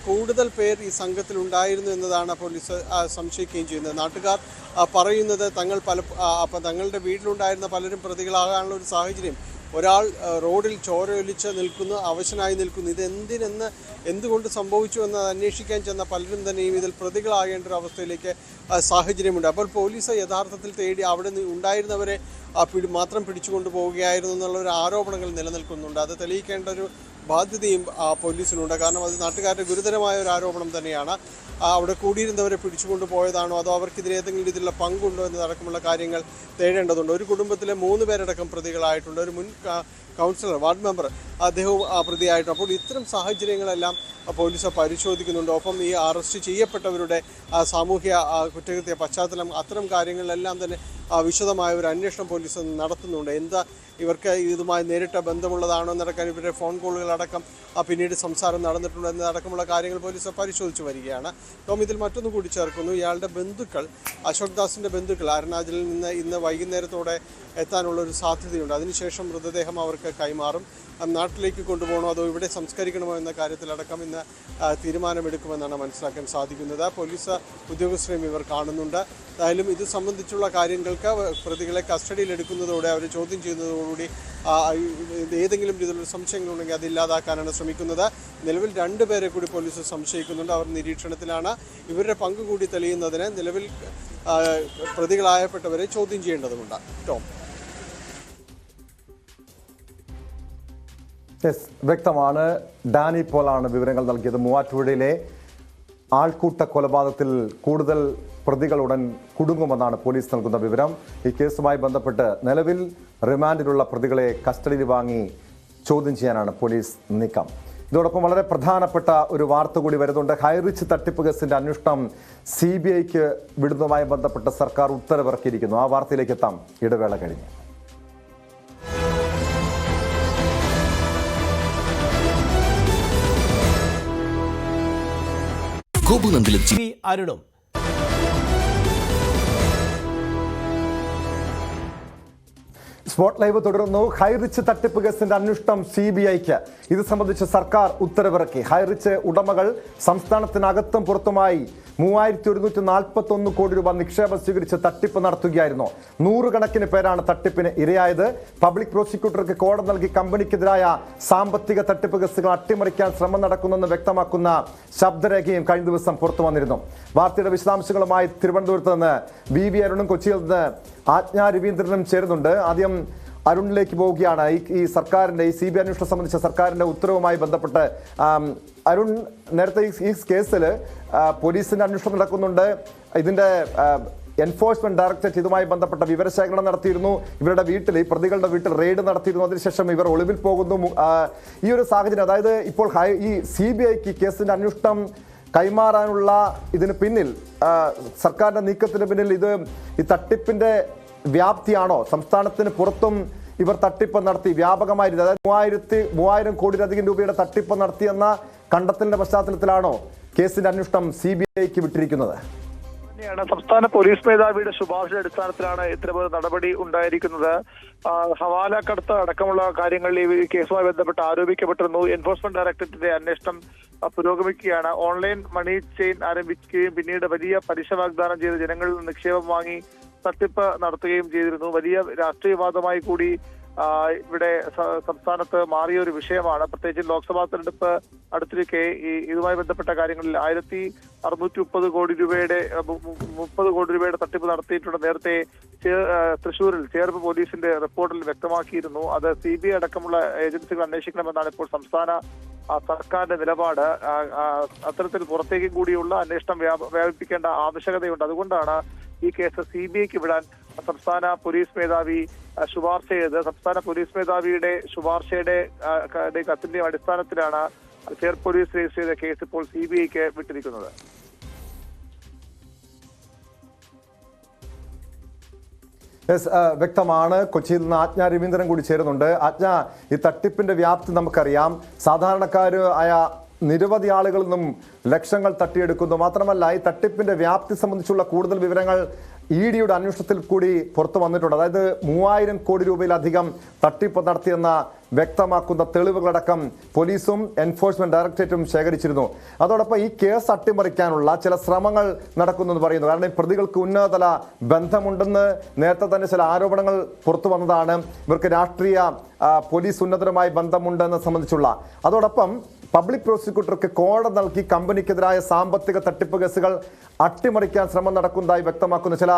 കൂടുതൽ പേർ ഈ സംഘത്തിൽ ഉണ്ടായിരുന്നു എന്നതാണ് പോലീസ് സംശയിക്കുകയും ചെയ്യുന്നത്. നാട്ടുകാർ പറയുന്നത് തങ്ങളുടെ വീട്ടിലുണ്ടായിരുന്ന പലരും പ്രതികളാകാനുള്ള ഒരു സാഹചര്യം, ഒരാൾ റോഡിൽ ചോരയൊലിച്ച് നിൽക്കുന്നു, അവശനായി നിൽക്കുന്നു, എന്തുകൊണ്ട് സംഭവിച്ചു എന്ന് അന്വേഷിക്കാൻ ചെന്ന പലരും തന്നെയും ഇതിൽ പ്രതികളാകേണ്ട ഒരു അവസ്ഥയിലേക്ക് സാഹചര്യമുണ്ട്. അപ്പോൾ പോലീസ് യഥാർത്ഥത്തിൽ തേടി അവിടെ ഉണ്ടായിരുന്നവരെ മാത്രം പിടിച്ചുകൊണ്ട് പോവുകയായിരുന്നു എന്നുള്ള ഒരു ആരോപണങ്ങൾ നിലനിൽക്കുന്നുണ്ട്. അത് തെളിയിക്കേണ്ട ഒരു ബാധ്യതയും പോലീസിനുണ്ട്. കാരണം അത് നാട്ടുകാരുടെ ഗുരുതരമായ ഒരു ആരോപണം തന്നെയാണ്. അവിടെ കൂടിയിരുന്നവരെ പിടിച്ചുകൊണ്ട് പോയതാണോ, അതോ അവർക്കിതിന് ഏതെങ്കിലും രീതിയിലുള്ള പങ്കുണ്ടോ എന്നതടക്കമുള്ള കാര്യങ്ങൾ തേടേണ്ടതുണ്ട്. ഒരു കുടുംബത്തിലെ 3 പേരടക്കം പ്രതികളായിട്ടുണ്ട്. ഒരു മുൻ കൗൺസിലർ, വാർഡ് മെമ്പർ, അദ്ദേഹവും പ്രതിയായിട്ടുണ്ട്. അപ്പോൾ ഇത്തരം സാഹചര്യങ്ങളെല്ലാം പോലീസ് പരിശോധിക്കുന്നുണ്ട്. ഒപ്പം ഈ അറസ്റ്റ് ചെയ്യപ്പെട്ടവരുടെ സാമൂഹ്യ കുറ്റകൃത്യ പശ്ചാത്തലം, അത്തരം കാര്യങ്ങളിലെല്ലാം തന്നെ വിശദമായ ഒരു അന്വേഷണം പോലീസ് നടത്തുന്നുണ്ട്. ഇവർക്ക് ഇതുമായി നേരിട്ട ബന്ധമുള്ളതാണോ എന്നടക്കാൻ ഇവരുടെ ഫോൺ കോളുകളടക്കം പിന്നീട് സംസാരം നടന്നിട്ടുണ്ട് എന്നതടക്കമുള്ള കാര്യങ്ങൾ പോലീസ് പരിശോധിച്ച് വരികയാണ്. ഇതിൽ മറ്റൊന്ന് കൂടി ചേർക്കുന്നു. ഇയാളുടെ ബന്ധുക്കൾ, അശോക് ദാസിൻ്റെ ബന്ധുക്കൾ അരുണാചലിൽ നിന്ന് ഇന്ന് വൈകുന്നേരത്തോടെ എത്താനുള്ള ഒരു സാധ്യതയുണ്ട്. അതിനുശേഷം മൃതദേഹം അവർക്ക് കൈമാറും. നാട്ടിലേക്ക് കൊണ്ടുപോകണോ അതോ ഇവിടെ സംസ്കരിക്കണമോ എന്ന കാര്യത്തിലടക്കം ഇന്ന് തീരുമാനമെടുക്കുമെന്നാണ് മനസ്സിലാക്കാൻ സാധിക്കുന്നത്. പോലീസ് ഉദ്യോഗസ്ഥരെയും ഇവർ കാണുന്നുണ്ട്. എന്തായാലും ഇത് സംബന്ധിച്ചുള്ള കാര്യങ്ങൾക്ക് പ്രതികളെ കസ്റ്റഡിയിലെടുക്കുന്നതോടെ അവരെ ചോദ്യം ചെയ്യുന്നതോടുകൂടി ഏതെങ്കിലും രീതിയിലുള്ള സംശയങ്ങളുണ്ടെങ്കിൽ അതില്ലാതാക്കാനാണ് ശ്രമിക്കുന്നത്. നിലവിൽ 2 പേരെ കൂടി പോലീസ് സംശയിക്കുന്നുണ്ട്. അവർ നിരീക്ഷണത്തിലാണ്. ഇവരുടെ പങ്ക് കൂടി തെളിയുന്നതിന് നിലവിൽ പ്രതികളായപ്പെട്ടവരെ ചോദ്യം ചെയ്യേണ്ടതുണ്ട്. ടോം, വ്യക്തമാണ്. ഡാനി പോളാണ് വിവരങ്ങൾ നൽകിയത്. മൂവാറ്റുപുഴയിലെ ആൾക്കൂട്ട കൊലപാതകത്തിൽ കൂടുതൽ പ്രതികൾ ഉടൻ കുടുങ്ങുമെന്നാണ് പോലീസ് നൽകുന്ന വിവരം. ഈ കേസുമായി ബന്ധപ്പെട്ട് നിലവിൽ റിമാൻഡിലുള്ള പ്രതികളെ കസ്റ്റഡിയിൽ വാങ്ങി ചോദ്യം ചെയ്യാനാണ് പോലീസ് നീക്കം. ഇതോടൊപ്പം വളരെ പ്രധാനപ്പെട്ട ഒരു വാർത്ത കൂടി വരുന്നുണ്ട്. ഹൈറിച്ച് തട്ടിപ്പ് കേസിന്റെ അന്വേഷണം CBIക്ക് വിടുന്നതുമായി ബന്ധപ്പെട്ട് സർക്കാർ ഉത്തരവിറക്കിയിരിക്കുന്നു. ആ വാർത്തയിലേക്ക് എത്താം ഇടവേള കഴിഞ്ഞ്. ഗോപുനന്ദിലും അരുണും സ്പോട്ട് ലൈവ് തുടരുന്നു. ഹൈറിച്ച് തട്ടിപ്പ് കേസിന്റെ അന്വേഷണം CBIക്ക്. ഇത് സംബന്ധിച്ച് സർക്കാർ ഉത്തരവിറക്കി. ഹൈറിച്ച് ഉടമകൾ സംസ്ഥാനത്തിനകത്തും പുറത്തുമായി 3141 കോടി രൂപ നിക്ഷേപം സ്വീകരിച്ച് തട്ടിപ്പ് നടത്തുകയായിരുന്നു. നൂറുകണക്കിന് പേരാണ് തട്ടിപ്പിന് ഇരയായത്. പബ്ലിക് പ്രോസിക്യൂട്ടർക്ക് കോടതി നൽകി കമ്പനിക്കെതിരായ സാമ്പത്തിക തട്ടിപ്പ് കേസുകൾ അട്ടിമറിക്കാൻ ശ്രമം നടക്കുന്നെന്ന് വ്യക്തമാക്കുന്ന ശബ്ദരേഖയും കഴിഞ്ഞ ദിവസം പുറത്തു വന്നിരുന്നു. വാർത്തയുടെ വിശദാംശങ്ങളുമായി തിരുവനന്തപുരത്ത് നിന്ന് VV അരുണും കൊച്ചിയിൽ നിന്ന് ആജ്ഞ രവീന്ദ്രനും ചേരുന്നുണ്ട്. ആദ്യം അരുണിലേക്ക് പോവുകയാണ്. ഈ സർക്കാരിന്റെ ഈ CBI അന്വേഷണം സംബന്ധിച്ച സർക്കാരിന്റെ ഉത്തരവുമായി ബന്ധപ്പെട്ട് അരുൺ, നേരത്തെ ഈ കേസിൽ പോലീസിന്റെ അന്വേഷണം നടക്കുന്നുണ്ട്. ഇതിന്റെ എൻഫോഴ്സ്മെന്റ് ഡയറക്ടറേറ്റ് ഇതുമായി ബന്ധപ്പെട്ട വിവരശേഖരണം നടത്തിയിരുന്നു. ഇവരുടെ വീട്ടിൽ, ഈ പ്രതികളുടെ വീട്ടിൽ റെയ്ഡ് നടത്തിയിരുന്നു. അതിനുശേഷം ഇവർ ഒളിവിൽ പോകുന്നു. ഈ ഒരു സാഹചര്യം, അതായത് ഇപ്പോൾ ഈ CBIക്ക് കേസിന്റെ അന്വേഷണം കൈമാറാനുള്ള ഇതിന് പിന്നിൽ, സർക്കാരിന്റെ നീക്കത്തിന് പിന്നിൽ ഈ തട്ടിപ്പിന്റെ വ്യാപ്തിയാണോ? സംസ്ഥാനത്തിന് പുറത്തും ഇവർ തട്ടിപ്പ് നടത്തി വ്യാപകമായി, അതായത് 3000 കോടിയിലധികം രൂപയുടെ തട്ടിപ്പ് നടത്തിയെന്ന കണ്ടെത്തലിന്റെ പശ്ചാത്തലത്തിലാണോ കേസിന്റെ അന്വേഷണം CBIക്ക് വിട്ടിരിക്കുന്നത്? സംസ്ഥാന പോലീസ് മേധാവിയുടെ ശുപാർശയുടെ അടിസ്ഥാനത്തിലാണ് ഇത്തരമൊരു നടപടി ഉണ്ടായിരിക്കുന്നത്. ഹവാല കടത്ത് അടക്കമുള്ള കാര്യങ്ങളിൽ ഈ കേസുമായി ബന്ധപ്പെട്ട് ആരോപിക്കപ്പെട്ടിരുന്നു. എൻഫോഴ്സ്മെന്റ് ഡയറക്ടറേറ്റിന്റെ അന്വേഷണം പുരോഗമിക്കുകയാണ്. ഓൺലൈൻ മണി ചെയിൻ ആരംഭിക്കുകയും പിന്നീട് വലിയ പലിശ വാഗ്ദാനം ചെയ്ത് ജനങ്ങളിൽ നിന്ന് നിക്ഷേപം വാങ്ങി തട്ടിപ്പ് നടത്തുകയും ചെയ്തിരുന്നു. വലിയ രാഷ്ട്രീയവാദമായി കൂടി ഇവിടെ സംസ്ഥാനത്ത് മാറിയ ഒരു വിഷയമാണ്. പ്രത്യേകിച്ച് ലോക്സഭാ തെരഞ്ഞെടുപ്പ് അടുത്തിരിക്കെ ഇതുമായി ബന്ധപ്പെട്ട കാര്യങ്ങളിൽ 1630 കോടി രൂപയുടെ 30 കോടി രൂപയുടെ തട്ടിപ്പ് നടത്തിയിട്ടുണ്ട്. നേരത്തെ തൃശൂരിൽ ചേർപ്പ് പോലീസിന്റെ റിപ്പോർട്ടിൽ വ്യക്തമാക്കിയിരുന്നു. അത് CBI അടക്കമുള്ള ഏജൻസികൾ അന്വേഷിക്കണമെന്നാണ് ഇപ്പോൾ സംസ്ഥാന സർക്കാരിന്റെ നിലപാട്. അത്തരത്തിൽ പുറത്തേക്ക് കൂടിയുള്ള അന്വേഷണം വ്യാപിപ്പിക്കേണ്ട ആവശ്യകതയുണ്ട്. അതുകൊണ്ടാണ് ഈ കേസ് CBIക്ക് വിടാൻ സംസ്ഥാന പോലീസ് മേധാവി ശുപാർശ ചെയ്ത്. സംസ്ഥാന പോലീസ് മേധാവിയുടെ ശുപാർശയുടെ കത്തിന്റെ അടിസ്ഥാനത്തിലാണ് ചേർപ്പ് പോലീസ് രജിസ്റ്റർ ചെയ്ത കേസ് ഇപ്പോൾ CBIക്ക് വിട്ടിരിക്കുന്നത്. വ്യക്തമാണ്. കൊച്ചിയിൽ നിന്ന് ആജ്ഞ രവീന്ദ്രൻ കൂടി ചേരുന്നുണ്ട്. ആജ്ഞ, ഈ തട്ടിപ്പിന്റെ വ്യാപ്തി നമുക്കറിയാം. സാധാരണക്കാരായ നിരവധി ആളുകളിൽ നിന്നും ലക്ഷങ്ങൾ തട്ടിയെടുക്കുന്നു. മാത്രമല്ല, ഈ തട്ടിപ്പിന്റെ വ്യാപ്തി സംബന്ധിച്ചുള്ള കൂടുതൽ വിവരങ്ങൾ EDയുടെ അന്വേഷണത്തിൽ കൂടി പുറത്തു വന്നിട്ടുണ്ട്. അതായത് 3000 കോടി രൂപയിലധികം തട്ടിപ്പ് നടത്തിയെന്ന വ്യക്തമാക്കുന്ന തെളിവുകളടക്കം പോലീസും എൻഫോഴ്സ്മെന്റ് ഡയറക്ടറേറ്റും ശേഖരിച്ചിരുന്നു. അതോടൊപ്പം ഈ കേസ് അട്ടിമറിക്കാനുള്ള ചില ശ്രമങ്ങൾ നടക്കുന്നെന്ന് പറയുന്നു. കാരണം ഈ പ്രതികൾക്ക് ഉന്നതതല ബന്ധമുണ്ടെന്ന് നേരത്തെ തന്നെ ചില ആരോപണങ്ങൾ പുറത്തു വന്നതാണ്. ഇവർക്ക് രാഷ്ട്രീയ പോലീസ് ഉന്നതരുമായി ബന്ധമുണ്ടെന്ന് സംബന്ധിച്ചുള്ള. അതോടൊപ്പം പബ്ലിക് പ്രോസിക്യൂട്ടർക്ക് കോടതി നൽകി കമ്പനിക്കെതിരായ സാമ്പത്തിക തട്ടിപ്പ് കേസുകൾ അട്ടിമറിക്കാൻ ശ്രമം നടക്കുന്നതായി വ്യക്തമാക്കുന്ന ചില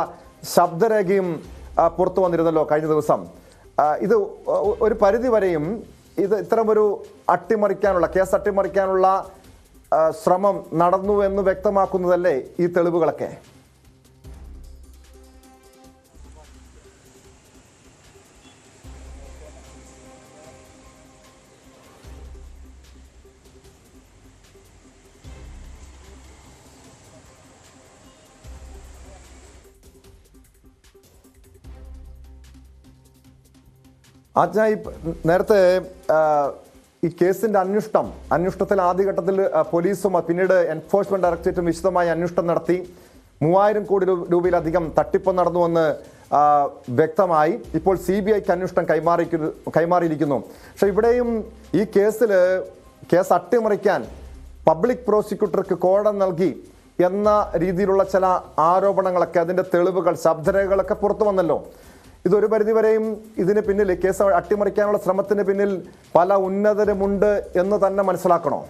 ശബ്ദരേഖയും പുറത്തു വന്നിരുന്നല്ലോ കഴിഞ്ഞ ദിവസം. ഇത് ഒരു പരിധിവരെയും ഇത്തരമൊരു കേസ് അട്ടിമറിക്കാനുള്ള ശ്രമം നടന്നു എന്ന് വ്യക്തമാക്കുന്നതല്ലേ ഈ തെളിവുകളൊക്കെ? നേരത്തെ ഈ കേസിന്റെ അന്വേഷണത്തിൽ ആദ്യഘട്ടത്തിൽ പോലീസും പിന്നീട് എൻഫോഴ്സ്മെന്റ് ഡയറക്ടറേറ്റും വിശദമായ അന്വേഷണം നടത്തി. 3000 കോടി രൂപയിലധികം തട്ടിപ്പ് നടന്നുവെന്ന് വ്യക്തമായി. ഇപ്പോൾ CBIക്ക് അന്വേഷണം കൈമാറിയിരിക്കുന്നു. പക്ഷെ ഇവിടെയും ഈ കേസ് അട്ടിമറിക്കാൻ പബ്ലിക് പ്രോസിക്യൂട്ടർക്ക് കോടതി നൽകി എന്ന രീതിയിലുള്ള ചില ആരോപണങ്ങളൊക്കെ, അതിന്റെ തെളിവുകൾ, ശബ്ദരേഖകളൊക്കെ പുറത്തു വന്നല്ലോ. ഇതൊരു പരിധിവരെയും ഇതിന് പിന്നിൽ, കേസ് അട്ടിമറിക്കാനുള്ള ശ്രമത്തിന് പിന്നിൽ പല ഉന്നതരുമുണ്ട് എന്ന് തന്നെ മനസ്സിലാക്കണോ?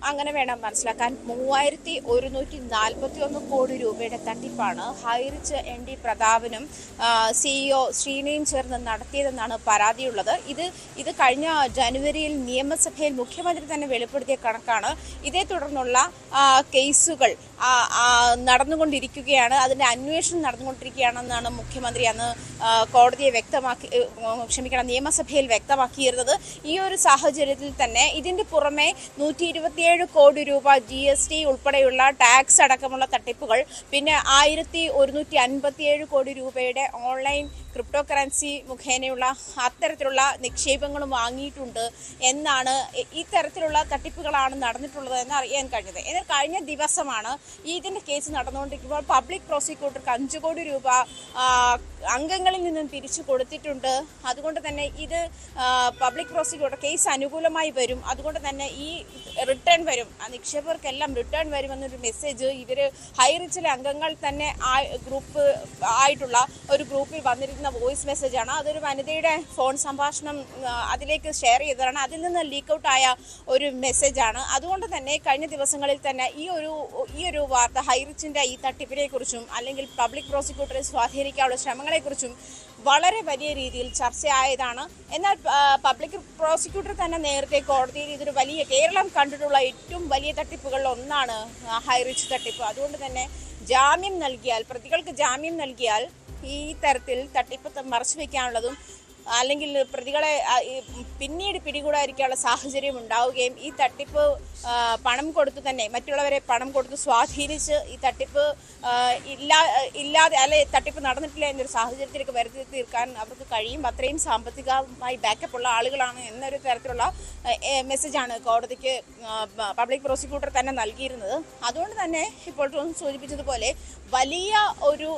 അങ്ങനെ വേണം മനസ്സിലാക്കാൻ. 3141 കോടി രൂപയുടെ തട്ടിപ്പാണ് ഹൈറിച്ച് ND പ്രതാപനും CEO ശ്രീനയും ചേർന്ന് നടത്തിയതെന്നാണ് പരാതിയുള്ളത്. ഇത് കഴിഞ്ഞ ജനുവരിയിൽ നിയമസഭയിൽ മുഖ്യമന്ത്രി തന്നെ വെളിപ്പെടുത്തിയ കണക്കാണ്. ഇതേ തുടർന്നുള്ള കേസുകൾ നടന്നുകൊണ്ടിരിക്കുകയാണ്, അതിന്റെ അന്വേഷണം നടന്നുകൊണ്ടിരിക്കുകയാണെന്നാണ് മുഖ്യമന്ത്രി അന്ന് കോടതിയെ നിയമസഭയിൽ വ്യക്തമാക്കിയിരുന്നത്. ഈ ഒരു സാഹചര്യത്തിൽ തന്നെ ഇതിന്റെ പുറമെ 127 കോടി രൂപ GST ഉൾപ്പെടെയുള്ള ടാക്സ് അടക്കമുള്ള തട്ടിപ്പുകൾ, പിന്നെ 1157 കോടി രൂപയുടെ ഓൺലൈൻ ക്രിപ്റ്റോ കറൻസി മുഖേനയുള്ള അത്തരത്തിലുള്ള നിക്ഷേപങ്ങളും വാങ്ങിയിട്ടുണ്ട് എന്നാണ് ഈ തരത്തിലുള്ള തട്ടിപ്പുകളാണ് നടന്നിട്ടുള്ളത് എന്ന് അറിയാൻ കഴിഞ്ഞത്. എന്നാൽ കഴിഞ്ഞ ദിവസമാണ് ഇതിൻ്റെ കേസ് നടന്നുകൊണ്ടിരിക്കുമ്പോൾ പബ്ലിക് പ്രോസിക്യൂട്ടർക്ക് 5 കോടി രൂപ അംഗങ്ങളിൽ നിന്നും തിരിച്ചു കൊടുത്തിട്ടുണ്ട്. അതുകൊണ്ട് തന്നെ ഇത് പബ്ലിക് പ്രോസിക്യൂട്ടർ കേസ് അനുകൂലമായി വരും. അതുകൊണ്ട് തന്നെ ഈ റിട്ടേൺ വരും, നിക്ഷേപകർക്കെല്ലാം റിട്ടേൺ വരുമെന്നൊരു മെസ്സേജ് ഇവർ ഹൈറിച്ചിലെ അംഗങ്ങൾ തന്നെ ഗ്രൂപ്പ് ആയിട്ടുള്ള ഒരു ഗ്രൂപ്പിൽ വന്നിരിക്കുന്ന വോയിസ് മെസ്സേജാണ്. അതൊരു വനിതയുടെ ഫോൺ സംഭാഷണം അതിലേക്ക് ഷെയർ ചെയ്തതാണ്. അതിൽ നിന്ന് ലീക്ക് ഔട്ടായ ഒരു മെസ്സേജാണ്. അതുകൊണ്ട് തന്നെ കഴിഞ്ഞ ദിവസങ്ങളിൽ തന്നെ ഈ ഒരു വാർത്ത ഹൈറിച്ചിൻ്റെ ഈ തട്ടിപ്പിനെ കുറിച്ചും അല്ലെങ്കിൽ പബ്ലിക് പ്രോസിക്യൂട്ടറെ സ്വാധീനിക്കാനുള്ള ശ്രമങ്ങളെക്കുറിച്ചും വളരെ വലിയ രീതിയിൽ ചർച്ചയായതാണ്. എന്നാൽ പബ്ലിക് പ്രോസിക്യൂട്ടർ തന്നെ നേരത്തെ കോടതിയിൽ ഇതൊരു വലിയ കേരളം കണ്ടിട്ടുള്ള ഏറ്റവും വലിയ തട്ടിപ്പുകളിൽ ഒന്നാണ് ഹൈറിച്ച് തട്ടിപ്പ്. അതുകൊണ്ട് തന്നെ പ്രതികൾക്ക് ജാമ്യം നൽകിയാൽ ഈ തരത്തിൽ തട്ടിപ്പ് മറച്ചു വയ്ക്കാനുള്ളതും അല്ലെങ്കിൽ പ്രതികളെ പിന്നീട് പിടികൂടാതിരിക്കാനുള്ള സാഹചര്യം ഉണ്ടാവുകയും ഈ തട്ടിപ്പ് പണം കൊടുത്തു തന്നെ മറ്റുള്ളവരെ പണം കൊടുത്ത് സ്വാധീനിച്ച് ഈ തട്ടിപ്പ് ഇല്ലാതെ അല്ലെ തട്ടിപ്പ് നടന്നിട്ടില്ല എന്നൊരു സാഹചര്യത്തിലേക്ക് വരുത്തി തീർക്കാൻ അവർക്ക് കഴിയും. അത്രയും സാമ്പത്തികമായി ബാക്കപ്പ് ഉള്ള ആളുകളാണ് എന്നൊരു തരത്തിലുള്ള മെസ്സേജാണ് കോടതിക്ക് പബ്ലിക് പ്രോസിക്യൂട്ടർ തന്നെ നൽകിയിരുന്നത്. അതുകൊണ്ട് തന്നെ ഇപ്പോൾ സൂചിപ്പിച്ചതുപോലെ വലിയ ഒരു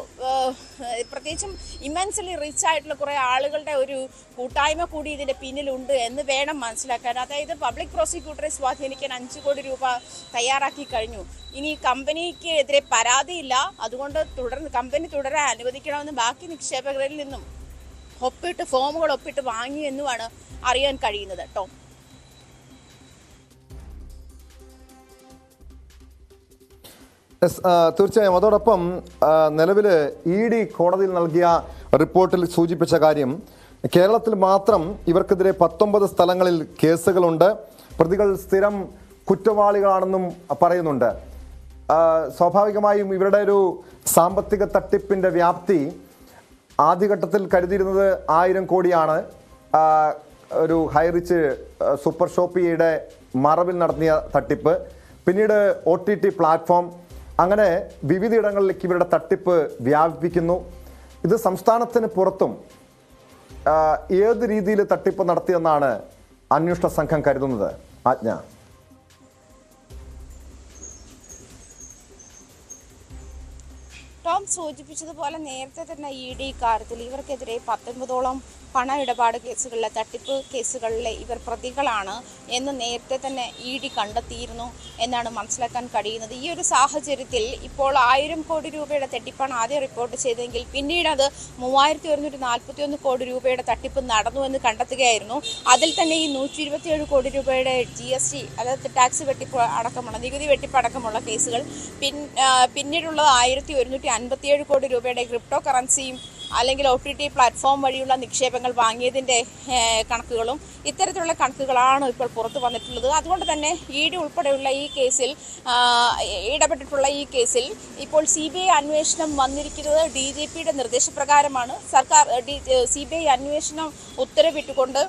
പ്രത്യേകിച്ചും ഇമ്മൻസ്ലി റിച്ച് ആയിട്ടുള്ള കുറേ ആളുകളുടെ ഒരു കൂട്ടായ്മ കൂടി ഇതിൻ്റെ പിന്നിലുണ്ട് എന്ന് വേണം മനസ്സിലാക്കാൻ. അതായത് പബ്ലിക് പ്രോസിക്യൂട്ടറെ സ്വാധീനിക്കാൻ 5 കോടി രൂപ തയ്യാറാക്കി കഴിഞ്ഞു. ഇനി കമ്പനിക്ക് എതിരെ പരാതിയില്ല, അതുകൊണ്ട് കമ്പനി തുടരാൻ അനുവദിക്കണമെന്ന് ബാക്കി നിക്ഷേപകരിൽ നിന്നും ഫോമുകൾ ഒപ്പിട്ട് വാങ്ങി എന്നുമാണ് അറിയാൻ കഴിയുന്നത്. ടോം, തീർച്ചയായും. അതോടൊപ്പം നിലവിൽ ED കോടതിയിൽ നൽകിയ റിപ്പോർട്ടിൽ സൂചിപ്പിച്ച കാര്യം, കേരളത്തിൽ മാത്രം ഇവർക്കെതിരെ 19 സ്ഥലങ്ങളിൽ കേസുകളുണ്ട്. പ്രതികൾ സ്ഥിരം കുറ്റവാളികളാണെന്നും പറയുന്നുണ്ട്. സ്വാഭാവികമായും ഇവരുടെ ഒരു സാമ്പത്തിക തട്ടിപ്പിൻ്റെ വ്യാപ്തി ആദ്യഘട്ടത്തിൽ കരുതിയിരുന്നത് 1000 കോടിയാണ്. ഒരു ഹൈറിച്ച് സൂപ്പർ ഷോപ്പിയുടെ മറവിൽ നടത്തിയ തട്ടിപ്പ്, പിന്നീട് OTT പ്ലാറ്റ്ഫോം, അങ്ങനെ വിവിധയിടങ്ങളിലേക്ക് ഇവരുടെ തട്ടിപ്പ് വ്യാപിപ്പിക്കുന്നു. ഇത് സംസ്ഥാനത്തിന് പുറത്തും ഏത് രീതിയിൽ തട്ടിപ്പ് നടത്തിയെന്നാണ് അന്വേഷണ സംഘം കരുതുന്നത്? ആജ്ഞ. ടോം സൂചിപ്പിച്ചതുപോലെ നേരത്തെ തന്നെ ED കാര്യത്തിൽ ഇവർക്കെതിരെ 19ഓളം പണ ഇടപാട് കേസുകളിലെ തട്ടിപ്പ് കേസുകളിലെ ഇവർ പ്രതികളാണ് എന്ന് നേരത്തെ തന്നെ ED കണ്ടെത്തിയിരുന്നു എന്നാണ് മനസ്സിലാക്കാൻ കഴിയുന്നത്. ഈ ഒരു സാഹചര്യത്തിൽ ഇപ്പോൾ 1000 കോടി രൂപയുടെ തട്ടിപ്പാണ് ആദ്യം റിപ്പോർട്ട് ചെയ്തതെങ്കിൽ പിന്നീട് അത് 3141 കോടി രൂപയുടെ തട്ടിപ്പ് നടന്നു എന്ന് കണ്ടെത്തുകയായിരുന്നു. അതിൽ തന്നെ ഈ 127 കോടി രൂപയുടെ GST അതായത് ടാക്സ് വെട്ടിപ്പ് അടക്കമുള്ള നികുതി വെട്ടിപ്പ് അടക്കമുള്ള കേസുകൾ, പിന്നീടുള്ളത് 1157 കോടി രൂപയുടെ ക്രിപ്റ്റോ കറൻസിയും അല്ലെങ്കിൽ OTT പ്ലാറ്റ്ഫോം വഴിയുള്ള നിക്ഷേപങ്ങൾ വാങ്ങിയതിൻ്റെ കണക്കുകളും ഇത്തരത്തിലുള്ള കണക്കുകളാണ് ഇപ്പോൾ പുറത്തു വന്നിട്ടുള്ളത്. അതുകൊണ്ട് തന്നെ ED ഉൾപ്പെടെയുള്ള ഈ കേസിൽ ഇടപെട്ടിട്ടുള്ള ഈ കേസിൽ ഇപ്പോൾ CBI അന്വേഷണം വന്നിരിക്കുന്നത് DGPയുടെ നിർദ്ദേശപ്രകാരമാണ്. സർക്കാർ CBI അന്വേഷണം ഉത്തരവിട്ടുകൊണ്ട്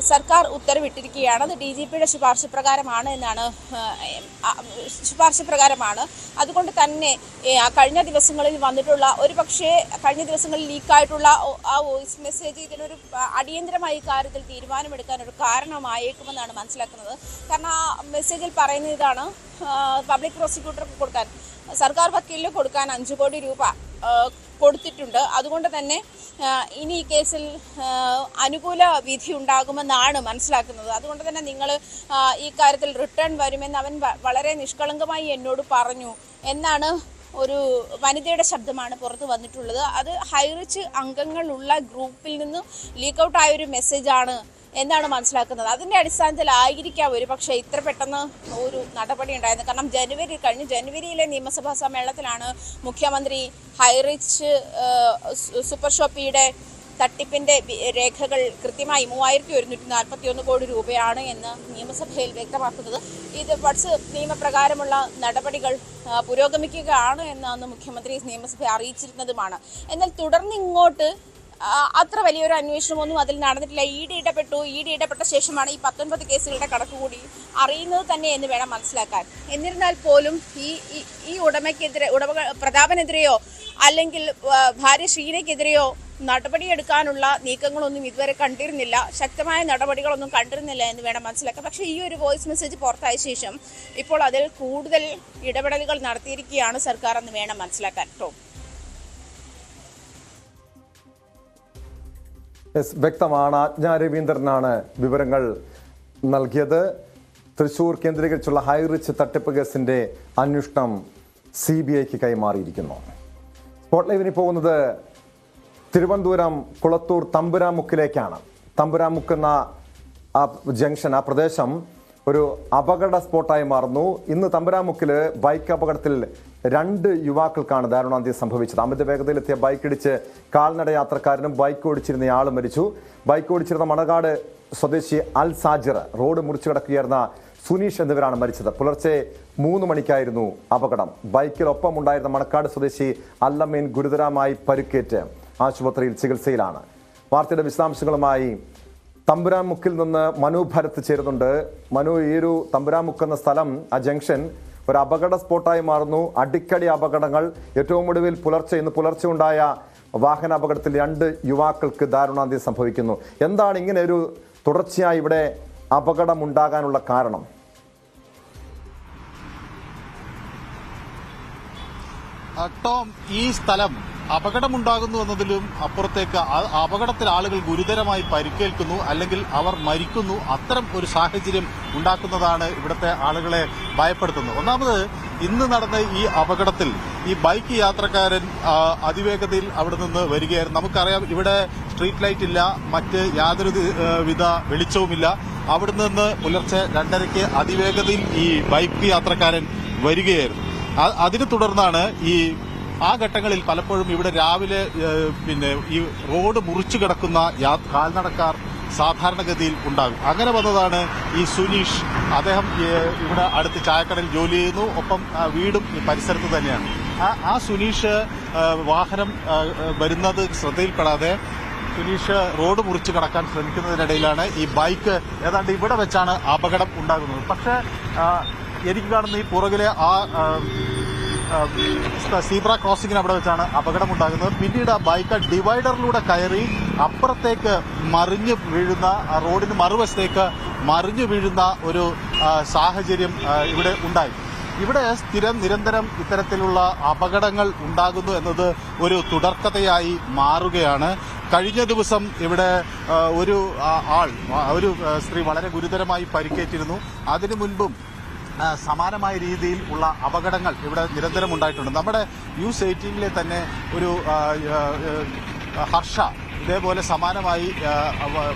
സർക്കാർ ഉത്തരവിട്ടിരിക്കുകയാണ്. അത് DGPയുടെ ശുപാർശ പ്രകാരമാണ്. അതുകൊണ്ട് തന്നെ കഴിഞ്ഞ ദിവസങ്ങളിൽ വന്നിട്ടുള്ള കഴിഞ്ഞ ദിവസങ്ങളിൽ ലീക്കായിട്ടുള്ള ആ വോയിസ് മെസ്സേജ് ഇതിനൊരു അടിയന്തരമായി കാര്യത്തിൽ തീരുമാനമെടുക്കാൻ ഒരു കാരണമായേക്കുമെന്നാണ് മനസ്സിലാക്കുന്നത്. കാരണം ആ മെസ്സേജിൽ പറയുന്ന ഇതാണ്, പബ്ലിക് പ്രോസിക്യൂട്ടർക്ക് കൊടുക്കാൻ, സർക്കാർ വക്കീലിന് കൊടുക്കാൻ 5 കോടി രൂപ കൊടുത്തിട്ടുണ്ട്. അതുകൊണ്ട് തന്നെ ഇനി ഈ കേസിൽ അനുകൂല വിധി ഉണ്ടാകുമെന്നാണ് മനസ്സിലാക്കുന്നത്. അതുകൊണ്ട് തന്നെ നിങ്ങൾ ഈ കാര്യത്തിൽ റിട്ടേൺ വരുമെന്ന് അവൻ വളരെ നിഷ്കളങ്കമായി എന്നോട് പറഞ്ഞു എന്നാണ് ഒരു വനിതയുടെ ശബ്ദമാണ് പുറത്തു വന്നിട്ടുള്ളത്. അത് ഹൈറിച്ച് അംഗങ്ങളുള്ള ഗ്രൂപ്പിൽ നിന്ന് ലീക്ക് ഔട്ട് ആയ ഒരു മെസ്സേജാണ് എന്നാണ് മനസ്സിലാക്കുന്നത്. അതിൻ്റെ അടിസ്ഥാനത്തിലായിരിക്കാം ഒരു പക്ഷേ ഇത്ര പെട്ടെന്ന് ഒരു നടപടി ഉണ്ടായത്. കാരണം കഴിഞ്ഞ ജനുവരിയിലെ നിയമസഭാ സമ്മേളനത്തിലാണ് മുഖ്യമന്ത്രി ഹൈറിച്ച് സൂപ്പർ ഷോപ്പിയുടെ തട്ടിപ്പിൻ്റെ രേഖകൾ കൃത്യമായി 3141 കോടി രൂപയാണ് എന്ന് നിയമസഭയിൽ വ്യക്തമാക്കുന്നത്. ഇത് നിയമപ്രകാരമുള്ള നടപടികൾ പുരോഗമിക്കുകയാണ് എന്നാണ് മുഖ്യമന്ത്രി നിയമസഭയെ അറിയിച്ചിരുന്നതുമാണ്. എന്നാൽ തുടർന്ന് ഇങ്ങോട്ട് അത്ര വലിയൊരു അന്വേഷണമൊന്നും അതിൽ നടന്നിട്ടില്ല. ED ഇടപെട്ട ശേഷമാണ് ഈ 19 കേസുകളുടെ കണക്ക് കൂടി അറിയുന്നത് തന്നെ എന്ന് വേണം മനസ്സിലാക്കാൻ. എന്നിരുന്നാൽ പോലും ഈ പ്രതാപനെതിരെയോ അല്ലെങ്കിൽ ഭാര്യ ഷീനയ്ക്കെതിരെയോ നടപടിയെടുക്കാനുള്ള നീക്കങ്ങളൊന്നും ഇതുവരെ കണ്ടിരുന്നില്ല, ശക്തമായ നടപടികളൊന്നും കണ്ടിരുന്നില്ല എന്ന് വേണം മനസ്സിലാക്കാൻ. പക്ഷേ ഈ ഒരു വോയിസ് മെസ്സേജ് പുറത്തായ ശേഷം ഇപ്പോൾ അതിൽ കൂടുതൽ ഇടപെടലുകൾ നടത്തിയിരിക്കുകയാണ് സർക്കാർ എന്ന് വേണം മനസ്സിലാക്കാൻ. വ്യക്തമാണ്. ആജ്ഞ രവീന്ദ്രനാണ് വിവരങ്ങൾ നൽകിയത്. തൃശൂർ കേന്ദ്രീകരിച്ചുള്ള ഹൈറിച്ച് തട്ടിപ്പ് കേസിന്റെ അന്വേഷണം CBIക്ക് കൈമാറിയിരിക്കുന്നു. സ്പോട്ട് ലൈവിന് പോകുന്നത് തിരുവനന്തപുരം കുളത്തൂർ തമ്പുരാമുക്കിലേക്കാണ്. തമ്പുരാമുക്ക് എന്ന ആ ജംഗ്ഷൻ, ആ പ്രദേശം ഒരു അപകട സ്പോട്ടായി മാറുന്നു. ഇന്ന് തമ്പുരാമുക്കിൽ ബൈക്ക് അപകടത്തിൽ 2 യുവാക്കൾക്കാണ് ദാരുണാന്ത്യം സംഭവിച്ചത്. അമിത വേഗതയിലെത്തിയ ബൈക്ക് ഇടിച്ച് കാൽനട യാത്രക്കാരനും ബൈക്ക് ഓടിച്ചിരുന്നയാളും മരിച്ചു. ബൈക്ക് ഓടിച്ചിരുന്ന മണകാട് സ്വദേശി അൽ സാജിർ, റോഡ് മുറിച്ചു കടക്കുകയായിരുന്ന സുനീഷ് എന്നിവരാണ് മരിച്ചത്. പുലർച്ചെ 3 മണിക്കായിരുന്നു അപകടം. ബൈക്കിലൊപ്പം ഉണ്ടായിരുന്ന മണക്കാട് സ്വദേശി അല്ലമീൻ ഗുരുതരമായി പരിക്കേറ്റ് ആശുപത്രിയിൽ ചികിത്സയിലാണ്. വാർത്തയുടെ വിശദാംശങ്ങളുമായി തമ്പുരാമുക്കിൽ നിന്ന് മനു ഭരത് ചേരുന്നുണ്ട്. മനു, ഈ ഒരു തമ്പുരാമുക്ക് എന്ന സ്ഥലം, ആ ജംഗ്ഷൻ ഒരു അപകട സ്പോട്ടായി മാറുന്നു. അടിക്കടി അപകടങ്ങൾ. ഏറ്റവും ഒടുവിൽ ഇന്ന് പുലർച്ചെ ഉണ്ടായ വാഹന അപകടത്തിൽ 2 യുവാക്കൾക്ക് ദാരുണാന്ത്യം സംഭവിക്കുന്നു. എന്താണ് ഇങ്ങനെ ഒരു തുടർച്ചയായി ഇവിടെ അപകടം ഉണ്ടാകാനുള്ള കാരണം? ടോം, ഈ സ്ഥലം അപകടമുണ്ടാകുന്നു എന്നതിലും അപ്പുറത്തേക്ക് അപകടത്തിൽ ആളുകൾ ഗുരുതരമായി പരിക്കേൽക്കുന്നു, അല്ലെങ്കിൽ അവർ മരിക്കുന്നു. അത്തരം ഒരു സാഹചര്യം ഉണ്ടാക്കുന്നതാണ് ഇവിടുത്തെ ആളുകളെ ഭയപ്പെടുത്തുന്നത്. ഒന്നാമത്, ഇന്ന് നടന്ന ഈ അപകടത്തിൽ ഈ ബൈക്ക് യാത്രക്കാരൻ അതിവേഗതയിൽ അവിടെ നിന്ന് വരികയായിരുന്നു. നമുക്കറിയാം, ഇവിടെ സ്ട്രീറ്റ് ലൈറ്റ് ഇല്ല, മറ്റ് യാതൊരു വിധ വെളിച്ചവുമില്ല. അവിടെ നിന്ന് പുലർച്ചെ 2:30 അതിവേഗതയിൽ ഈ ബൈക്ക് യാത്രക്കാരൻ വരികയായിരുന്നു. അതിനെ തുടർന്നാണ് ആ ഘട്ടങ്ങളിൽ പലപ്പോഴും ഇവിടെ രാവിലെ ഈ റോഡ് മുറിച്ചു കിടക്കുന്ന കാൽനടക്കാർ സാധാരണഗതിയിൽ ഉണ്ടാകും. അങ്ങനെ വന്നതാണ് ഈ സുനീഷ്. അദ്ദേഹം ഇവിടെ അടുത്ത് ചായക്കടയിൽ ജോലി ചെയ്യുന്നു, ഒപ്പം വീടും ഈ പരിസരത്ത് തന്നെയാണ്. ആ സുനീഷ് വാഹനം വരുന്നത് ശ്രദ്ധയിൽപ്പെടാതെ സുനീഷ് റോഡ് മുറിച്ച് കടക്കാൻ ശ്രമിക്കുന്നതിനിടയിലാണ് ഈ ബൈക്ക് ഏതാണ്ട് ഇവിടെ വെച്ചാണ് അപകടം ഉണ്ടാകുന്നത്. പക്ഷേ എനിക്ക് കാണുന്ന ഈ പുറകിലെ സീബ്ര ക്രോസിംഗിന് അവിടെ വെച്ചാണ് അപകടമുണ്ടാകുന്നത്. പിന്നീട് ആ ബൈക്ക് ഡിവൈഡറിലൂടെ കയറി അപ്പുറത്തേക്ക് മറിഞ്ഞു വീഴുന്ന, റോഡിന് മറുവശത്തേക്ക് മറിഞ്ഞു വീഴുന്ന ഒരു സാഹചര്യം ഇവിടെ ഉണ്ടായി. ഇവിടെ നിരന്തരം ഇത്തരത്തിലുള്ള അപകടങ്ങൾ ഉണ്ടാകുന്നു എന്നത് ഒരു തുടർക്കഥയായി മാറുകയാണ്. കഴിഞ്ഞ ദിവസം ഇവിടെ ഒരു സ്ത്രീ വളരെ ഗുരുതരമായി പരിക്കേറ്റിരുന്നു. അതിനു മുൻപും സമാനമായ രീതിയിൽ ഉള്ള അപകടങ്ങൾ ഇവിടെ നിരന്തരം ഉണ്ടായിട്ടുണ്ട്. നമ്മുടെ ന്യൂസ് 18 തന്നെ ഒരു ഹർഷ ഇതേപോലെ സമാനമായി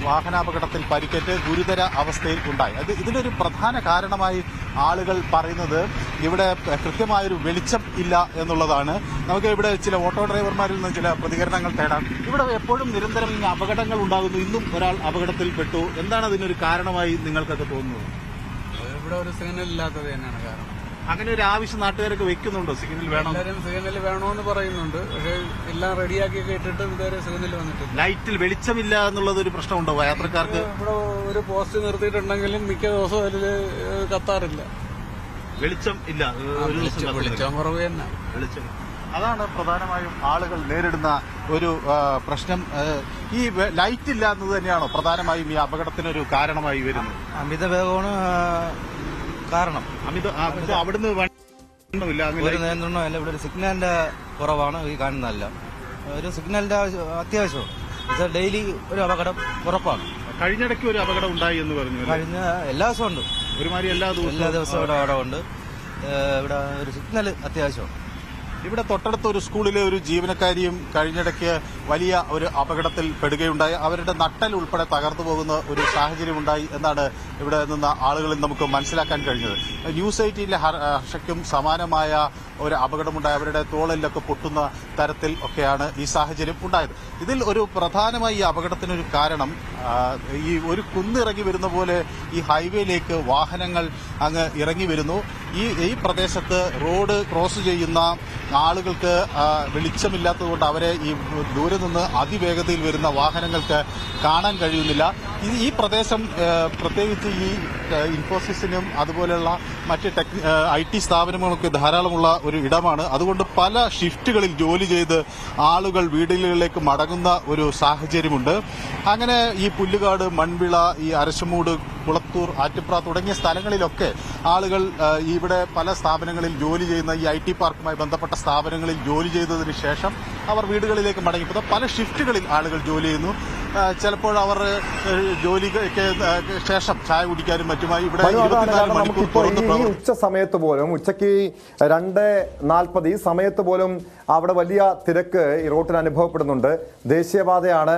വാഹനാപകടത്തിൽ പരിക്കേറ്റ് ഗുരുതര അവസ്ഥയിൽ ഉണ്ടായി. ഇതിനൊരു പ്രധാന കാരണമായി ആളുകൾ പറയുന്നത് ഇവിടെ കൃത്യമായൊരു വെളിച്ചം ഇല്ല എന്നുള്ളതാണ്. നമുക്ക് ഇവിടെ ചില ഓട്ടോ ഡ്രൈവർമാരിൽ നിന്ന് ചില പ്രതികരണങ്ങൾ തേടാം. ഇവിടെ എപ്പോഴും നിരന്തരം ഇങ്ങനെ അപകടങ്ങൾ ഉണ്ടാകുന്നു. ഇന്നും ഒരാൾ അപകടത്തിൽപ്പെട്ടു. എന്താണ് അതിനൊരു കാരണമായി നിങ്ങൾക്കൊക്കെ തോന്നുന്നത്? ഇവിടെ ഒരു സിഗ്നൽ ഇല്ലാത്തത് തന്നെയാണ് കാരണം. അങ്ങനെ ഒരു ആവശ്യം നാട്ടുകാരൊക്കെ വെക്കുന്നുണ്ടോ? സിഗ്നൽ വേണം, എല്ലാവരും സിഗ്നൽ വേണമെന്ന് പറയുന്നുണ്ട്. പക്ഷേ എല്ലാം റെഡിയാക്കിയൊക്കെ ഇട്ടിട്ട് ഇതുവരെ സിഗ്നൽ വന്നിട്ടില്ല. ലൈറ്റിൽ വെളിച്ചമില്ല എന്നുള്ളത് ഒരു പ്രശ്നമുണ്ടോ യാത്രക്കാർക്ക്? ഇവിടെ ഒരു പോസ്റ്റ് നിർത്തിയിട്ടുണ്ടെങ്കിലും മിക്ക ദിവസവും അതിൽ കത്താറില്ല. വെളിച്ചം ഇല്ല, വെളിച്ചം കുറവ് തന്നെ. വെളിച്ചം അതാണ് പ്രധാനമായും ആളുകൾ നേരിടുന്ന ഒരു പ്രശ്നം. ഈ ലൈറ്റ് ഇല്ല എന്നത് തന്നെയാണോ പ്രധാനമായും ഈ അപകടത്തിനൊരു കാരണമായി വരുന്നത്? അമിത വേഗമാണ് കാരണം. അവിടുന്ന് ഒരു നിയന്ത്രണമല്ല, ഇവിടെ ഒരു സിഗ്നലിന്റെ കുറവാണ് ഈ കാണുന്നതല്ല. ഒരു സിഗ്നലിന്റെ അത്യാവശ്യമാണ്. ഡെയിലി ഒരു അപകടം ഉറപ്പാണ്. കഴിഞ്ഞിടയ്ക്ക് ഒരു അപകടം ഉണ്ടായി എന്ന് പറഞ്ഞു. കഴിഞ്ഞ എല്ലാ ദിവസവും ഉണ്ട്, ഒരുമാതിരി എല്ലാ ദിവസവും ഇവിടെ ഉണ്ട്. ഇവിടെ ഒരു സിഗ്നൽ അത്യാവശ്യമാണ്. ഇവിടെ തൊട്ടടുത്ത ഒരു സ്കൂളിലെ ഒരു ജീവനക്കാരിയും കഴിഞ്ഞിടയ്ക്ക് വലിയ ഒരു അപകടത്തിൽ പെടുകയുണ്ടായി. അവരുടെ നട്ടൽ ഉൾപ്പെടെ തകർന്നു പോകുന്ന ഒരു സാഹചര്യം ഉണ്ടായി എന്നാണ് ഇവിടെ നിന്ന് ആളുകളിൽ നമുക്ക് മനസ്സിലാക്കാൻ കഴിഞ്ഞത്. ന്യൂസ് 18 ഹർഷയ്ക്കും സമാനമായ ഒരു അപകടമുണ്ടായി. അവരുടെ തോളിലൊക്കെ പൊട്ടുന്ന തരത്തിൽ ഒക്കെയാണ് ഈ സാഹചര്യം ഉണ്ടായത്. ഇതിൽ ഒരു പ്രധാനമായി ഈ അപകടത്തിനൊരു കാരണം ഈ ഒരു കുന്നിറങ്ങി വരുന്ന പോലെ ഈ ഹൈവേയിലേക്ക് വാഹനങ്ങൾ അങ്ങ് ഇറങ്ങി വരുന്നു. ഈ പ്രദേശത്ത് റോഡ് ക്രോസ് ചെയ്യുന്ന ആളുകൾക്ക് വെളിച്ചമില്ലാത്തതുകൊണ്ട് അവരെ ഈ ദൂരെ നിന്ന് അതിവേഗതയിൽ വരുന്ന വാഹനങ്ങൾക്ക് കാണാൻ കഴിയുന്നില്ല. ഈ പ്രദേശം പ്രത്യേകിച്ച് ഈ ഇൻഫോസിസിനും അതുപോലെയുള്ള മറ്റ് IT സ്ഥാപനങ്ങളൊക്കെ ധാരാളമുള്ള ഒരു ഇടമാണ്. അതുകൊണ്ട് പല ഷിഫ്റ്റുകളിൽ ജോലി ചെയ്ത് ആളുകൾ വീടുകളിലേക്ക് മടങ്ങുന്ന ഒരു സാഹചര്യമുണ്ട്. അങ്ങനെ ഈ പുല്ലുകാട്, മൺവിള, ഈ അരശമൂട്, കുളത്തൂർ, ആറ്റുപ്ര തുടങ്ങിയ സ്ഥലങ്ങളിലൊക്കെ ആളുകൾ ഇവിടെ പല സ്ഥാപനങ്ങളിൽ ജോലി ചെയ്യുന്ന ഈ IT പാർക്കുമായി ബന്ധപ്പെട്ട സ്ഥാപനങ്ങളിൽ ജോലി ചെയ്തതിന് ശേഷം അവർ വീടുകളിലേക്ക് മടങ്ങിപ്പോകുന്ന പല ഷിഫ്റ്റുകളിൽ ആളുകൾ ജോലി ചെയ്യുന്നു. ചിലപ്പോൾ അവർ ജോലിക്ക് ശേഷം ചായ കുടിക്കാനും മറ്റുമായി ഇവിടെ 24 മണിക്കൂർ തുറന്ന് ഉച്ച സമയത്ത് പോലും ഉച്ചയ്ക്ക് 2:40 ഈ സമയത്ത് പോലും അവിടെ വലിയ തിരക്ക് ഈ റോട്ടിന് അനുഭവപ്പെടുന്നുണ്ട്. ദേശീയപാതയാണ്.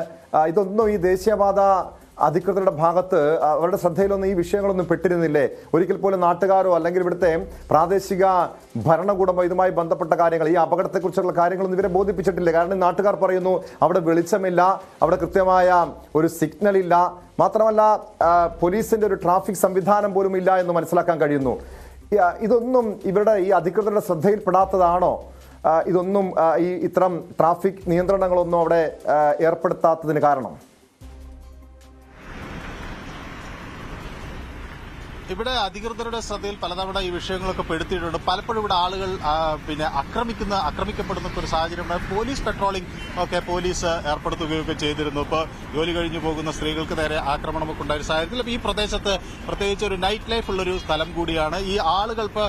ഇതൊന്നും ഈ ദേശീയപാത അധികൃതരുടെ ഭാഗത്ത് അവരുടെ ശ്രദ്ധയിലൊന്നും ഈ വിഷയങ്ങളൊന്നും പെട്ടിരുന്നില്ലേ? ഒരിക്കൽ പോലും നാട്ടുകാരോ അല്ലെങ്കിൽ ഇവിടുത്തെ പ്രാദേശിക ഭരണകൂടമോ ഇതുമായി ബന്ധപ്പെട്ട കാര്യങ്ങൾ, ഈ അപകടത്തെക്കുറിച്ചുള്ള കാര്യങ്ങളൊന്നും ഇവരെ ബോധിപ്പിച്ചിട്ടില്ലേ? കാരണം നാട്ടുകാർ പറയുന്നു അവിടെ വെളിച്ചമില്ല, അവിടെ കൃത്യമായ ഒരു സിഗ്നൽ ഇല്ല, മാത്രമല്ല പോലീസിന്റെ ഒരു ട്രാഫിക് സംവിധാനം പോലും ഇല്ല എന്ന് മനസ്സിലാക്കാൻ കഴിയുന്നു. ഇതൊന്നും ഇവരുടെ ഈ അധികൃതരുടെ ശ്രദ്ധയിൽപ്പെടാത്തതാണോ? ഇതൊന്നും ഈ ഇത്തരം ട്രാഫിക് നിയന്ത്രണങ്ങളൊന്നും അവിടെ ഏർപ്പെടുത്താത്തതിന് കാരണം? ഇവിടെ അധികൃതരുടെ ശ്രദ്ധയിൽ പലതവണ ഈ വിഷയങ്ങളൊക്കെ പെടുത്തിയിട്ടുണ്ട്. പലപ്പോഴും ഇവിടെ ആളുകൾ ആക്രമിക്കപ്പെടുന്ന ഒരു സാഹചര്യം. പോലീസ് പെട്രോളിംഗ് ഒക്കെ പോലീസ് ഏർപ്പെടുത്തുകയൊക്കെ ചെയ്തിരുന്നു. ഇപ്പോൾ ജോലി കഴിഞ്ഞു പോകുന്ന സ്ത്രീകൾക്ക് നേരെ ആക്രമണമൊക്കെ ഉണ്ടായ സാഹചര്യത്തിൽ ഈ പ്രദേശത്ത് പ്രത്യേകിച്ച് ഒരു നൈറ്റ് ലൈഫ് ഉള്ളൊരു സ്ഥലം കൂടിയാണ്. ഈ ആളുകൾ ഇപ്പോൾ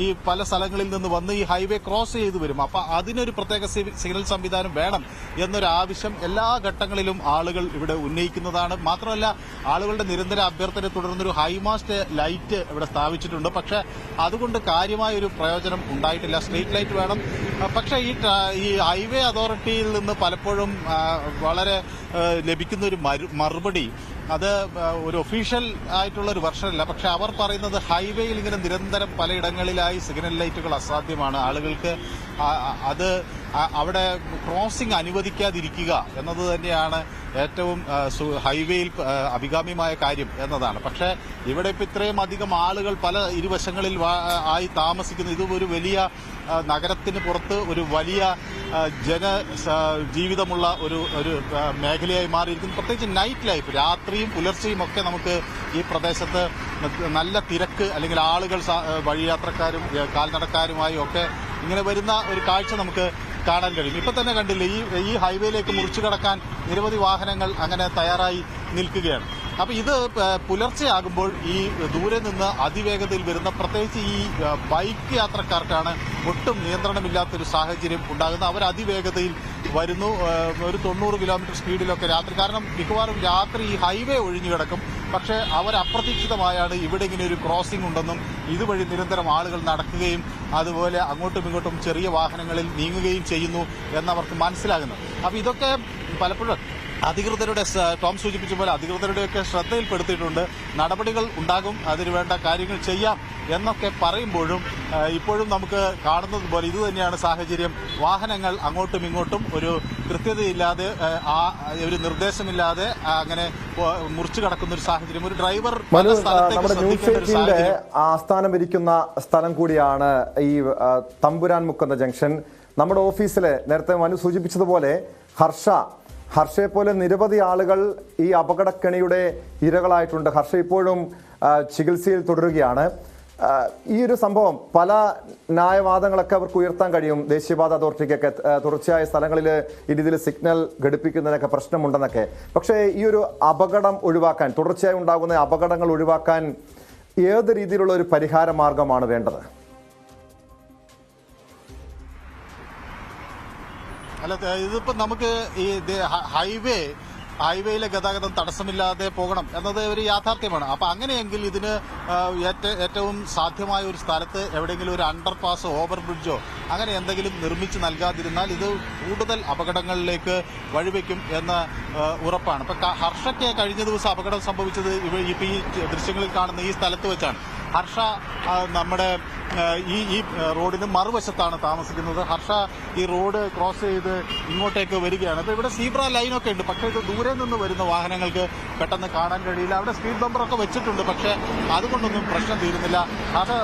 ഈ പല സ്ഥലങ്ങളിൽ നിന്ന് വന്ന് ഈ ഹൈവേ ക്രോസ് ചെയ്ത് വരും. അപ്പോൾ അതിനൊരു പ്രത്യേക സിഗ്നൽ സംവിധാനം വേണം എന്നൊരു ആവശ്യം എല്ലാ ഘട്ടങ്ങളിലും ആളുകൾ ഇവിടെ ഉന്നയിക്കുന്നതാണ്. മാത്രമല്ല ആളുകളുടെ നിരന്തര അഭ്യർത്ഥനയെ തുടർന്നൊരു ഹൈമാസ്റ്റ് ലൈറ്റ് ഇവിടെ സ്ഥാപിച്ചിട്ടുണ്ട്. പക്ഷെ അതുകൊണ്ട് കാര്യമായ ഒരു പ്രയോജനം ഉണ്ടായിട്ടില്ല. സ്ട്രീറ്റ് ലൈറ്റ് വേണം. പക്ഷേ ഈ ഹൈവേ അതോറിറ്റിയിൽ നിന്ന് പലപ്പോഴും വളരെ ലഭിക്കുന്ന ഒരു മറുപടി അത് ഒരു ഒഫീഷ്യൽ ആയിട്ടുള്ള ഒരു വെർഷനല്ല. പക്ഷെ അവർ പറയുന്നത് ഹൈവേയിൽ ഇങ്ങനെ നിരന്തരം പലയിടങ്ങളിലായി സിഗ്നൽ ലൈറ്റുകൾ അസാധ്യമാണ്. ആളുകൾക്ക് അത് അവിടെ ക്രോസിംഗ് അനുവദിക്കാതിരിക്കുക എന്നത് തന്നെയാണ് ഏറ്റവും ഹൈവേയിൽ അഭികാമ്യമായ കാര്യം എന്നതാണ്. പക്ഷേ ഇവിടെ ഇപ്പം ഇത്രയും അധികം ആളുകൾ പല ഇരുവശങ്ങളിൽ ആയി താമസിക്കുന്നു. ഇത് ഒരു വലിയ നഗരത്തിന് പുറത്ത് ഒരു വലിയ ജീവിതമുള്ള ഒരു മേഖലയായി മാറിയിരിക്കുന്നു. പ്രത്യേകിച്ച് നൈറ്റ് ലൈഫ്, രാത്രിയും പുലർച്ചെയും ഒക്കെ നമുക്ക് ഈ പ്രദേശത്ത് നല്ല തിരക്ക്, അല്ലെങ്കിൽ ആളുകൾ വഴിയാത്രക്കാരും കാൽനടക്കാരുമായി ഒക്കെ ഇങ്ങനെ വരുന്ന ഒരു കാഴ്ച നമുക്ക് കാണാൻ കഴിയും. ഇപ്പൊ തന്നെ കണ്ടില്ലേ, ഈ ഹൈവേയിലേക്ക് മുറിച്ചു കടക്കാൻ നിരവധി വാഹനങ്ങൾ അങ്ങനെ തയ്യാറായി നിൽക്കുകയാണ്. അപ്പൊ ഇത് പുലർച്ചെയാകുമ്പോൾ ഈ ദൂരെ നിന്ന് അതിവേഗതയിൽ വരുന്ന പ്രത്യേകിച്ച് ഈ ബൈക്ക് യാത്രക്കാർക്കാണ് ഒട്ടും നിയന്ത്രണമില്ലാത്തൊരു സാഹചര്യം ഉണ്ടാകുന്നത്. അവർ അതിവേഗതയിൽ വരുന്നു, ഒരു 90 കിലോമീറ്റർ സ്പീഡിലൊക്കെ രാത്രി. കാരണം മിക്കവാറും രാത്രി ഈ ഹൈവേ ഒഴിഞ്ഞു കിടക്കും. പക്ഷേ അവർ അപ്രതീക്ഷിതമായാണ് ഇവിടെ ഇങ്ങനെ ഒരു ക്രോസിംഗ് ഉണ്ടെന്നും ഇതുവഴി നിരന്തരം ആളുകൾ നടക്കുകയും അതുപോലെ അങ്ങോട്ടും ഇങ്ങോട്ടും ചെറിയ വാഹനങ്ങളിൽ നീങ്ങുകയും ചെയ്യുന്നു എന്നവർക്ക് മനസ്സിലാകുന്നു. അപ്പൊ ഇതൊക്കെ പലപ്പോഴും അധികൃതരുടെ, ടോം സൂചിപ്പിച്ച പോലെ അധികൃതരുടെയൊക്കെ ശ്രദ്ധയിൽപ്പെടുത്തിയിട്ടുണ്ട്. നടപടികൾ ഉണ്ടാകും, അതിന് വേണ്ട കാര്യങ്ങൾ ചെയ്യാം എന്നൊക്കെ പറയുമ്പോഴും ഇപ്പോഴും നമുക്ക് കാണുന്നത് പോലെ ഇത് തന്നെയാണ് സാഹചര്യം. വാഹനങ്ങൾ അങ്ങോട്ടും ഇങ്ങോട്ടും ഒരു കൃത്യതയില്ലാതെ, ഒരു നിർദ്ദേശമില്ലാതെ അങ്ങനെ മുറിച്ചു കടക്കുന്ന ഒരു സാഹചര്യം. ഒരു ഡ്രൈവർ നമ്മുടെ ന്യൂസ് 18ന്റെ ആസ്ഥാനം ഇരിക്കുന്ന സ്ഥലം കൂടിയാണ് ഈ തമ്പുരാൻ മുക്കുന്ന ജംഗ്ഷൻ. നമ്മുടെ ഓഫീസിലെ നേരത്തെ മനു സൂചിപ്പിച്ചതുപോലെ ഹർഷയെ പോലെ നിരവധി ആളുകൾ ഈ അപകടക്കെണിയുടെ ഇരകളായിട്ടുണ്ട്. ഹർഷ ഇപ്പോഴും ചികിത്സയിൽ തുടരുകയാണ്. ഈ ഒരു സംഭവം പല ന്യായവാദങ്ങളൊക്കെ അവർക്ക് ഉയർത്താൻ കഴിയും. ദേശീയപാത അതോറിറ്റിക്കൊക്കെ തുടർച്ചയായ സ്ഥലങ്ങളിൽ ഈ രീതിയിൽ സിഗ്നൽ ഘടിപ്പിക്കുന്നതിനൊക്കെ പ്രശ്നമുണ്ടെന്നൊക്കെ. പക്ഷേ ഈ ഒരു അപകടം ഒഴിവാക്കാൻ, തുടർച്ചയായി ഉണ്ടാകുന്ന അപകടങ്ങൾ ഒഴിവാക്കാൻ ഏത് രീതിയിലുള്ള ഒരു പരിഹാര മാർഗമാണ് വേണ്ടത്? അല്ല, ഇതിപ്പോ നമുക്ക് ഈ ഹൈവേയിലെ ഗതാഗതം തടസ്സമില്ലാതെ പോകണം എന്നത് ഒരു യാഥാർത്ഥ്യമാണ്. അപ്പൊ അങ്ങനെയെങ്കിൽ ഇതിന് ഏറ്റവും സാധ്യമായ ഒരു സ്ഥലത്ത് എവിടെയെങ്കിലും ഒരു അണ്ടർ പാസോ ഓവർ ബ്രിഡ്ജോ അങ്ങനെ എന്തെങ്കിലും നിർമ്മിച്ച് നൽകാതിരുന്നാൽ ഇത് കൂടുതൽ അപകടങ്ങളിലേക്ക് വഴിവെക്കും എന്ന് ഉറപ്പാണ്. ഇപ്പൊ ഹർഷയ്ക്ക് കഴിഞ്ഞ ദിവസം അപകടം സംഭവിച്ചത് ഈ ദൃശ്യങ്ങളിൽ കാണുന്ന ഈ സ്ഥലത്ത് വെച്ചാണ്. ഹർഷ നമ്മുടെ ഈ റോഡിന് മറുവശത്താണ് താമസിക്കുന്നത്. ഹർഷ ഈ റോഡ് ക്രോസ് ചെയ്ത് ഇങ്ങോട്ടേക്ക് വരികയാണ്. അപ്പോൾ ഇവിടെ സീബ്ര ലൈനൊക്കെ ഉണ്ട്, പക്ഷേ ഇത് ദൂരെ നിന്ന് വരുന്ന വാഹനങ്ങൾക്ക് പെട്ടെന്ന് കാണാൻ കഴിയില്ല. അവിടെ സ്പീഡ് ബമ്പറൊക്കെ വെച്ചിട്ടുണ്ട്, പക്ഷേ അതുകൊണ്ടൊന്നും പ്രശ്നം തീരുന്നില്ല. അത്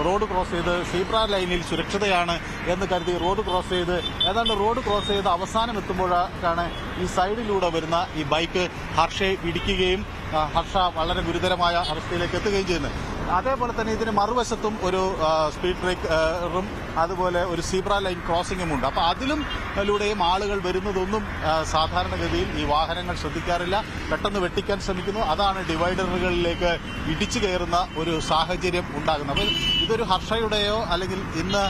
റോഡ് ക്രോസ് ചെയ്ത് സീബ്ര ലൈനിൽ സുരക്ഷിതയാണ് എന്ന് കരുതി റോഡ് ക്രോസ് ചെയ്ത് ഏതാണ്ട് റോഡ് ക്രോസ് ചെയ്ത് അവസാനം എത്തുമ്പോഴാണ് ഈ സൈഡിലൂടെ വരുന്ന ഈ ബൈക്ക് ഹർഷയെ ഇടിക്കുകയും ഹർഷ വളരെ ഗുരുതരമായ അവസ്ഥയിലേക്ക് എത്തുകയും ചെയ്യുന്നത്. അതേപോലെ തന്നെ ഇതിന് മറുവശത്തും ഒരു സ്പീഡ് ബ്രേക്കറും അതുപോലെ ഒരു സീബ്ര ലൈൻ ക്രോസിംഗും ഉണ്ട്. അപ്പോൾ അതിലൂടെയും ആളുകൾ വരുന്നതൊന്നും സാധാരണഗതിയിൽ ഈ വാഹനങ്ങൾ ശ്രദ്ധിക്കാറില്ല, പെട്ടെന്ന് വെട്ടിക്കാൻ ശ്രമിക്കുന്നു. അതാണ് ഡിവൈഡറുകളിലേക്ക് ഇടിച്ചു കയറുന്ന ഒരു സാഹചര്യം ഉണ്ടാകുന്നത്. അപ്പോൾ ഇതൊരു ഹർഷയുടെയോ അല്ലെങ്കിൽ ഇന്ന്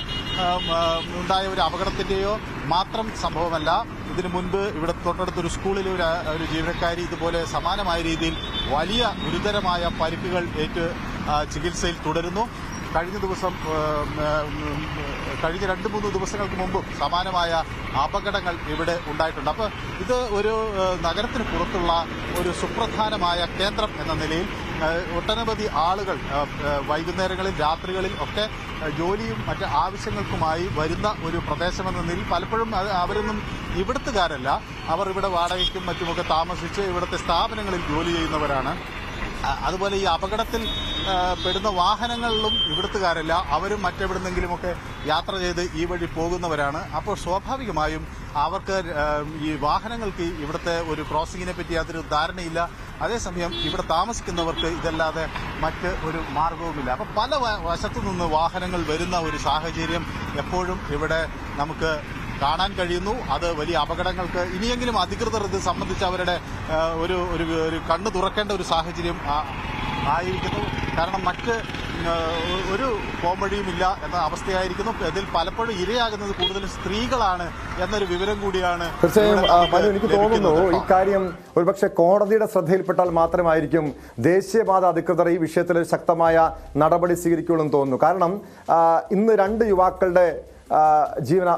ഉണ്ടായ ഒരു അപകടത്തിന്റെയോ മാത്രം സംഭവമല്ല. ഇതിനു മുൻപ് ഇവിടെ തൊട്ടടുത്തൊരു സ്കൂളിലെ ഒരു ജീവനക്കാരി ഇതുപോലെ സമാനമായ രീതിയിൽ വലിയ ഗുരുതരമായ പരിക്കുകൾ ഏറ്റ് ചികിത്സയിൽ തുടരുന്നു. കഴിഞ്ഞ 2-3 ദിവസങ്ങൾക്ക് മുമ്പും സമാനമായ അപകടങ്ങൾ ഇവിടെ ഉണ്ടായിട്ടുണ്ട്. അപ്പോൾ ഇത് ഒരു നഗരത്തിന് പുറത്തുള്ള ഒരു സുപ്രധാനമായ കേന്ദ്രം എന്ന നിലയിൽ ഒട്ടനവധി ആളുകൾ വൈകുന്നേരങ്ങളിൽ രാത്രികളിൽ ഒക്കെ ജോലിയും മറ്റ് ആവശ്യങ്ങൾക്കുമായി വരുന്ന ഒരു പ്രദേശമെന്ന നിലയിൽ പലപ്പോഴും അവരൊന്നും ഇവിടുത്തുകാരല്ല, അവർ ഇവിടെ വാടകയ്ക്കും മറ്റുമൊക്കെ താമസിച്ച് ഇവിടുത്തെ സ്ഥാപനങ്ങളിൽ ജോലി ചെയ്യുന്നവരാണ്. അതുപോലെ ഈ അപകടത്തിൽ പെടുന്ന വാഹനങ്ങളിലും ഇവിടുത്തുകാരല്ല, അവരും മറ്റെവിടുന്നെങ്കിലുമൊക്കെ യാത്ര ചെയ്ത് ഈ വഴി പോകുന്നവരാണ്. അപ്പോൾ സ്വാഭാവികമായും അവർക്ക് ഈ വാഹനങ്ങൾക്ക് ഇവിടുത്തെ ഒരു ക്രോസിങ്ങിനെ പറ്റി യാതൊരു ധാരണയില്ല. അതേസമയം ഇവിടെ താമസിക്കുന്നവർക്ക് ഇതല്ലാതെ മറ്റ് ഒരു മാർഗവുമില്ല. അപ്പോൾ പല വശത്തു നിന്ന് വാഹനങ്ങൾ വരുന്ന ഒരു സാഹചര്യം എപ്പോഴും ഇവിടെ നമുക്ക് കാണാൻ കഴിയുന്നു. അത് വലിയ അപകടങ്ങൾക്ക് ഇനിയെങ്കിലും അധികൃതർ ഇത് സംബന്ധിച്ച് അവരുടെ ഒരു കണ്ണു തുറക്കേണ്ട ഒരു സാഹചര്യം ആയിരിക്കുന്നു. കാരണം മറ്റ് ഒരു പോംവഴിയുമില്ല എന്ന അവസ്ഥയായിരിക്കുന്നു. ഇതിൽ പലപ്പോഴും ഇരയാകുന്നത് കൂടുതലും സ്ത്രീകളാണ് എന്നൊരു വിവരം കൂടിയാണ്. തീർച്ചയായും മനു, എനിക്ക് തോന്നുന്നു ഈ കാര്യം ഒരുപക്ഷെ കോടതിയുടെ ശ്രദ്ധയിൽപ്പെട്ടാൽ മാത്രമായിരിക്കും ദേശീയപാത അധികൃതർ ഈ വിഷയത്തിൽ ശക്തമായ നടപടി സ്വീകരിക്കുള്ളൂ എന്ന് തോന്നുന്നു. കാരണം ഇന്ന് 2 യുവാക്കളുടെ ജീവൻ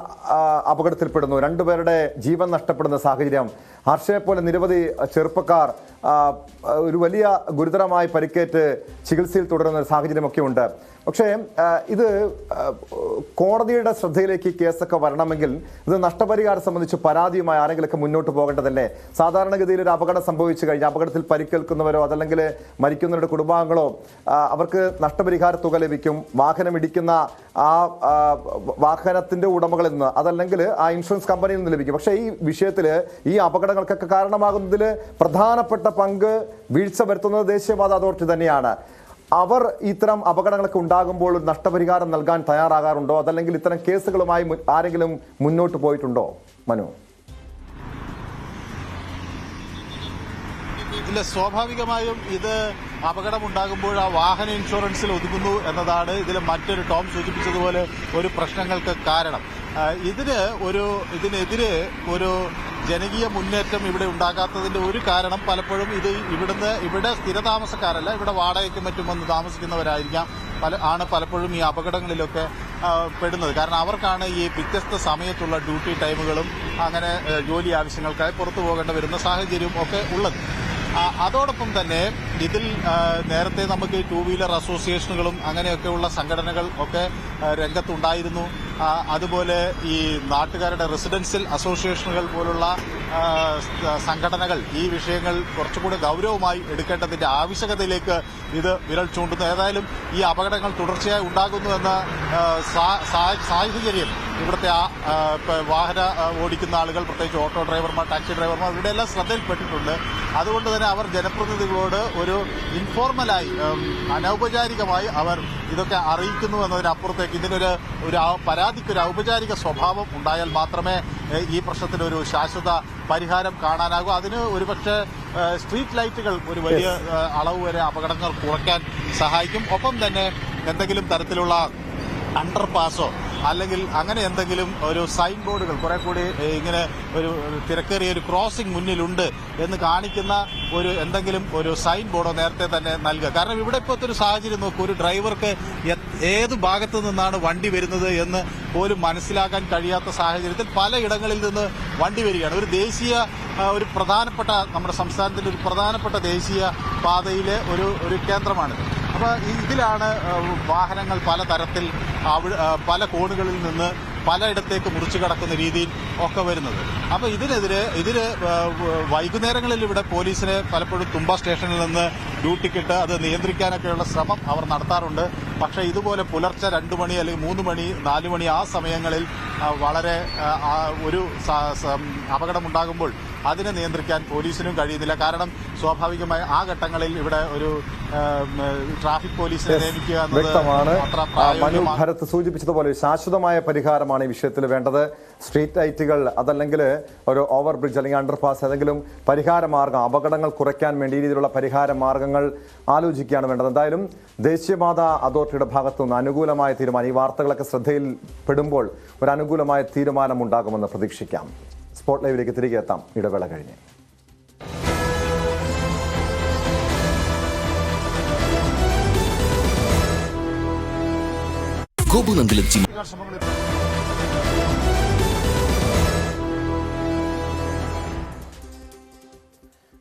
അപകടത്തിൽപ്പെടുന്നു, 2 പേരുടെ ജീവൻ നഷ്ടപ്പെടുന്ന സാഹചര്യം. ഹർഷയെ പോലെ നിരവധി ചെറുപ്പക്കാർ ഒരു വലിയ ഗുരുതരമായി പരിക്കേറ്റ് ചികിത്സയിൽ തുടരുന്ന സാഹചര്യമൊക്കെ ഉണ്ട്. പക്ഷേ ഇത് കോടതിയുടെ ശ്രദ്ധയിലേക്ക് കേസൊക്കെ വരണമെങ്കിൽ ഇത് നഷ്ടപരിഹാരം സംബന്ധിച്ച് പരാതിയുമായി ആരെങ്കിലൊക്കെ മുന്നോട്ട് പോകേണ്ടതല്ലേ? സാധാരണഗതിയിൽ ഒരു അപകടം സംഭവിച്ചു കഴിഞ്ഞാൽ അപകടത്തിൽ പരിക്കേൽക്കുന്നവരോ അതല്ലെങ്കിൽ മരിക്കുന്നവരുടെ കുടുംബാംഗങ്ങളോ അവർക്ക് നഷ്ടപരിഹാര തുക ലഭിക്കും. വാഹനം ഇടിക്കുന്ന ആ വാഹനത്തിന്റെ ഉടമകളിൽ നിന്ന് അതല്ലെങ്കിൽ ആ ഇൻഷുറൻസ് കമ്പനിയിൽ നിന്ന് ലഭിക്കും. പക്ഷേ ഈ വിഷയത്തിൽ ഈ അപകടങ്ങൾക്കൊക്കെ കാരണമാകുന്നതിൽ പ്രധാനപ്പെട്ട പങ്ക് വീഴ്ച വരുത്തുന്നത് ദേശീയപാത അതോറിറ്റി തന്നെയാണ്. അവർ ഇത്തരം അപകടങ്ങളൊക്കെ ഉണ്ടാകുമ്പോൾ നഷ്ടപരിഹാരം നൽകാൻ തയ്യാറാകാറുണ്ടോ? അതല്ലെങ്കിൽ ഇത്തരം കേസുകളുമായി ആരെങ്കിലും മുന്നോട്ട് പോയിട്ടുണ്ടോ മനു? ഇല്ല, സ്വാഭാവികമായും ഇത് അപകടമുണ്ടാകുമ്പോൾ ആ വാഹന ഇൻഷുറൻസിൽ ഒതുങ്ങുന്നു എന്നതാണ് ഇതിൽ മറ്റൊരു ടോം സൂചിപ്പിച്ചതുപോലെ ഒരു പ്രശ്നങ്ങൾക്ക് കാരണം. ഇതിനെതിരെ ഒരു ജനകീയ മുന്നേറ്റം ഇവിടെ ഉണ്ടാകാത്തതിന്റെ ഒരു കാരണം പലപ്പോഴും ഇവിടെ സ്ഥിരതാമസക്കാരല്ല, ഇവിടെ വാടകയ്ക്കും മറ്റും വന്ന് താമസിക്കുന്നവരായിരിക്കാം പലപ്പോഴും ഈ അപകടങ്ങളിലൊക്കെ പെടുന്നത്. കാരണം അവർക്കാണ് ഈ വ്യത്യസ്ത സമയത്തുള്ള ഡ്യൂട്ടി ടൈമുകളും അങ്ങനെ ജോലി ആവശ്യങ്ങൾക്കായി പുറത്തു പോകേണ്ടി വരുന്ന സാഹചര്യവും ഒക്കെ ഉള്ളത്. അതോടൊപ്പം തന്നെ ഇതിൽ നേരത്തെ നമുക്ക് ഈ 2 വീലർ അസോസിയേഷനുകളും അങ്ങനെയൊക്കെയുള്ള സംഘടനകൾ ഒക്കെ രംഗത്തുണ്ടായിരുന്നു. അതുപോലെ ഈ നാട്ടുകാരുടെ റെസിഡൻഷ്യൽ അസോസിയേഷനുകൾ പോലുള്ള സംഘടനകൾ ഈ വിഷയങ്ങൾ കുറച്ചുകൂടി ഗൗരവമായി എടുക്കേണ്ടതിന്റെ ആവശ്യകതയിലേക്ക് ഇത് വിരൽ ചൂണ്ടുന്നു. ഏതായാലും ഈ അപകടങ്ങൾ തുടർച്ചയായി ഉണ്ടാകുന്നുവെന്ന സാഹചര്യം ഇവിടുത്തെ വാഹന ഓടിക്കുന്ന ആളുകൾ, പ്രത്യേകിച്ച് ഓട്ടോ ഡ്രൈവർമാർ, ടാക്സി ഡ്രൈവർമാർ, ഇവിടെ എല്ലാം ശ്രദ്ധയിൽപ്പെട്ടിട്ടുണ്ട്. അതുകൊണ്ട് തന്നെ അവർ ജനപ്രതിനിധികളോട് ഒരു ഇൻഫോർമലായി അനൗപചാരികമായി അവർ ഇതൊക്കെ അറിയിക്കുന്നു എന്നതിനപ്പുറത്തേക്ക് ഇതിനൊരു പരാതിക്കൊരു ഔപചാരിക സ്വഭാവം ഉണ്ടായാൽ മാത്രമേ ഈ പ്രശ്നത്തിനൊരു ശാശ്വത പരിഹാരം കാണാനാകൂ. അതിന് ഒരുപക്ഷെ സ്ട്രീറ്റ് ലൈറ്റുകൾ ഒരു വലിയ അളവ് വരെ അപകടങ്ങൾ കുറയ്ക്കാൻ സഹായിക്കും. ഒപ്പം തന്നെ എന്തെങ്കിലും തരത്തിലുള്ള അണ്ടർപാസോ അല്ലെങ്കിൽ അങ്ങനെ എന്തെങ്കിലും ഒരു സൈൻ ബോർഡുകൾ കുറെ കൂടി ഇങ്ങനെ ഒരു തിരക്കേറിയ ഒരു ക്രോസിംഗ് മുന്നിലുണ്ട് എന്ന് കാണിക്കുന്ന എന്തെങ്കിലും ഒരു സൈൻ ബോർഡോ നേരത്തെ തന്നെ നൽകുക. കാരണം ഇവിടെ ഇപ്പോഴത്തെ ഒരു സാഹചര്യം നോക്കൂ, ഒരു ഡ്രൈവർക്ക് ഏത് ഭാഗത്തു നിന്നാണ് വണ്ടി വരുന്നത് എന്ന് പോലും മനസ്സിലാക്കാൻ കഴിയാത്ത സാഹചര്യത്തിൽ പലയിടങ്ങളിൽ നിന്ന് വണ്ടി വരികയാണ്. ഒരു പ്രധാനപ്പെട്ട നമ്മുടെ സംസ്ഥാനത്തിന്റെ ഒരു പ്രധാനപ്പെട്ട ദേശീയ പാതയിലെ ഒരു കേന്ദ്രമാണിത്. അപ്പോൾ ഇതിലാണ് വാഹനങ്ങൾ പലതരത്തിൽ പല കോണുകളിൽ നിന്ന് പലയിടത്തേക്ക് മുറിച്ചു കടക്കുന്ന രീതിയിൽ ഒക്കെ വരുന്നത്. അപ്പോൾ ഇതിന് വൈകുന്നേരങ്ങളിൽ ഇവിടെ പോലീസിന് പലപ്പോഴും തുമ്പ സ്റ്റേഷനിൽ നിന്ന് ഡ്യൂട്ടിക്കിട്ട് അത് നിയന്ത്രിക്കാനൊക്കെയുള്ള ശ്രമം അവർ നടത്താറുണ്ട്. പക്ഷേ ഇതുപോലെ പുലർച്ചെ 2 മണി അല്ലെങ്കിൽ 3 മണി 4 മണി ആ സമയങ്ങളിൽ വളരെ ഒരു അപകടമുണ്ടാകുമ്പോൾ അതിനെ നിയന്ത്രിക്കാൻ പോലീസിനും കഴിയുന്നില്ല. കാരണം സ്വാഭാവികമായി ആ ഘട്ടങ്ങളിൽ ഇവിടെ ഒരു ട്രാഫിക് പോലീസിനെ നിയമിക്കുക വ്യക്തമാണ്. മനു എന്നത് ഭരത് സൂചിപ്പിച്ചതുപോലെ ശാശ്വതമായ പരിഹാരമാണ് ഈ വിഷയത്തിൽ വേണ്ടത്. സ്ട്രീറ്റ് ലൈറ്റുകൾ, അതല്ലെങ്കിൽ ഒരു ഓവർ ബ്രിഡ്ജ് അല്ലെങ്കിൽ അണ്ടർപാസ്, ഏതെങ്കിലും പരിഹാര മാർഗം, അപകടങ്ങൾ കുറയ്ക്കാൻ വേണ്ടി ഈ രീതിയിലുള്ള പരിഹാര മാർഗങ്ങൾ ആലോചിക്കുകയാണ് വേണ്ടത്. എന്തായാലും ദേശീയപാത അതോറിറ്റിയുടെ ഭാഗത്തു നിന്ന് അനുകൂലമായ തീരുമാനം, ഈ വാർത്തകളൊക്കെ ശ്രദ്ധയിൽപ്പെടുമ്പോൾ ഒരു അനുകൂലമായ തീരുമാനം ഉണ്ടാകുമെന്ന് പ്രതീക്ഷിക്കാം. സ്പോട്ട് ലൈവിലേക്ക് തിരികെ എത്താം ഇടവേള കഴിഞ്ഞ്.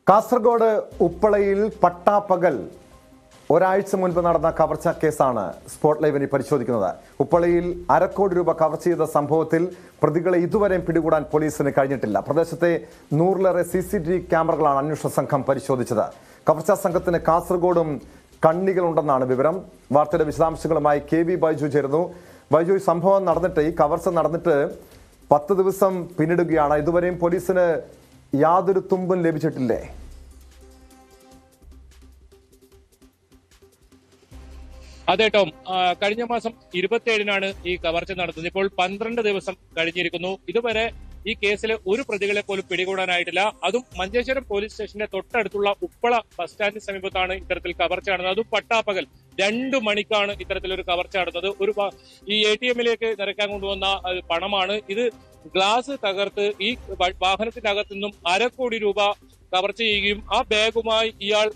കാസർഗോഡ് ഉപ്പളയിൽ പട്ടാപ്പകൽ ഒരാഴ്ച മുൻപ് നടന്ന കവർച്ചാ കേസാണ് സ്പോട്ട് ലൈവിന് പരിശോധിക്കുന്നത്. ഉപ്പളയിൽ 1/2 കോടി രൂപ കവർച്ച ചെയ്ത സംഭവത്തിൽ പ്രതികളെ ഇതുവരെയും പിടികൂടാൻ പോലീസിന് കഴിഞ്ഞിട്ടില്ല. പ്രദേശത്തെ 100-ലേറെ CCTV ക്യാമറകളാണ് അന്വേഷണ സംഘം പരിശോധിച്ചത്. കവർച്ചാ സംഘത്തിന് കാസർഗോഡും കണ്ണികളുണ്ടെന്നാണ് വിവരം. വാർത്തയുടെ വിശദാംശങ്ങളുമായി KV ബൈജു ചേരുന്നു. ബൈജു, സംഭവം നടന്നിട്ട്, ഈ കവർച്ച നടന്നിട്ട് 10 ദിവസം പിന്നിടുകയാണ്. ഇതുവരെയും പോലീസിന് യാതൊരു തുമ്പും ലഭിച്ചിട്ടില്ലേ? അതെ ടോം, കഴിഞ്ഞ മാസം 27-നാണ് ഈ കവർച്ച നടന്നത്. ഇപ്പോൾ 12 ദിവസം കഴിഞ്ഞിരിക്കുന്നു. ഇതുവരെ ഈ കേസിലെ ഒരു പ്രതികളെ പോലും പിടികൂടാനായിട്ടില്ല. അതും മഞ്ചേശ്വരം പോലീസ് സ്റ്റേഷന്റെ തൊട്ടടുത്തുള്ള ഉപ്പള ബസ് സ്റ്റാൻഡിന് സമീപത്താണ് ഇത്തരത്തിൽ കവർച്ച നടന്നത്. അതും പട്ടാപ്പകൽ 2 മണിക്കാണ് ഇത്തരത്തിലൊരു കവർച്ച നടന്നത്. ഈ ATM-ലേക്ക് നിറയ്ക്കാൻ കൊണ്ടുവന്ന പണമാണ്. ഇത് ഗ്ലാസ് തകർത്ത് ഈ വാഹനത്തിന്റെ അകത്തു നിന്നും 1/2 കോടി രൂപ കവർച്ച ചെയ്യുകയും ആ ബാഗുമായി ഇയാൾ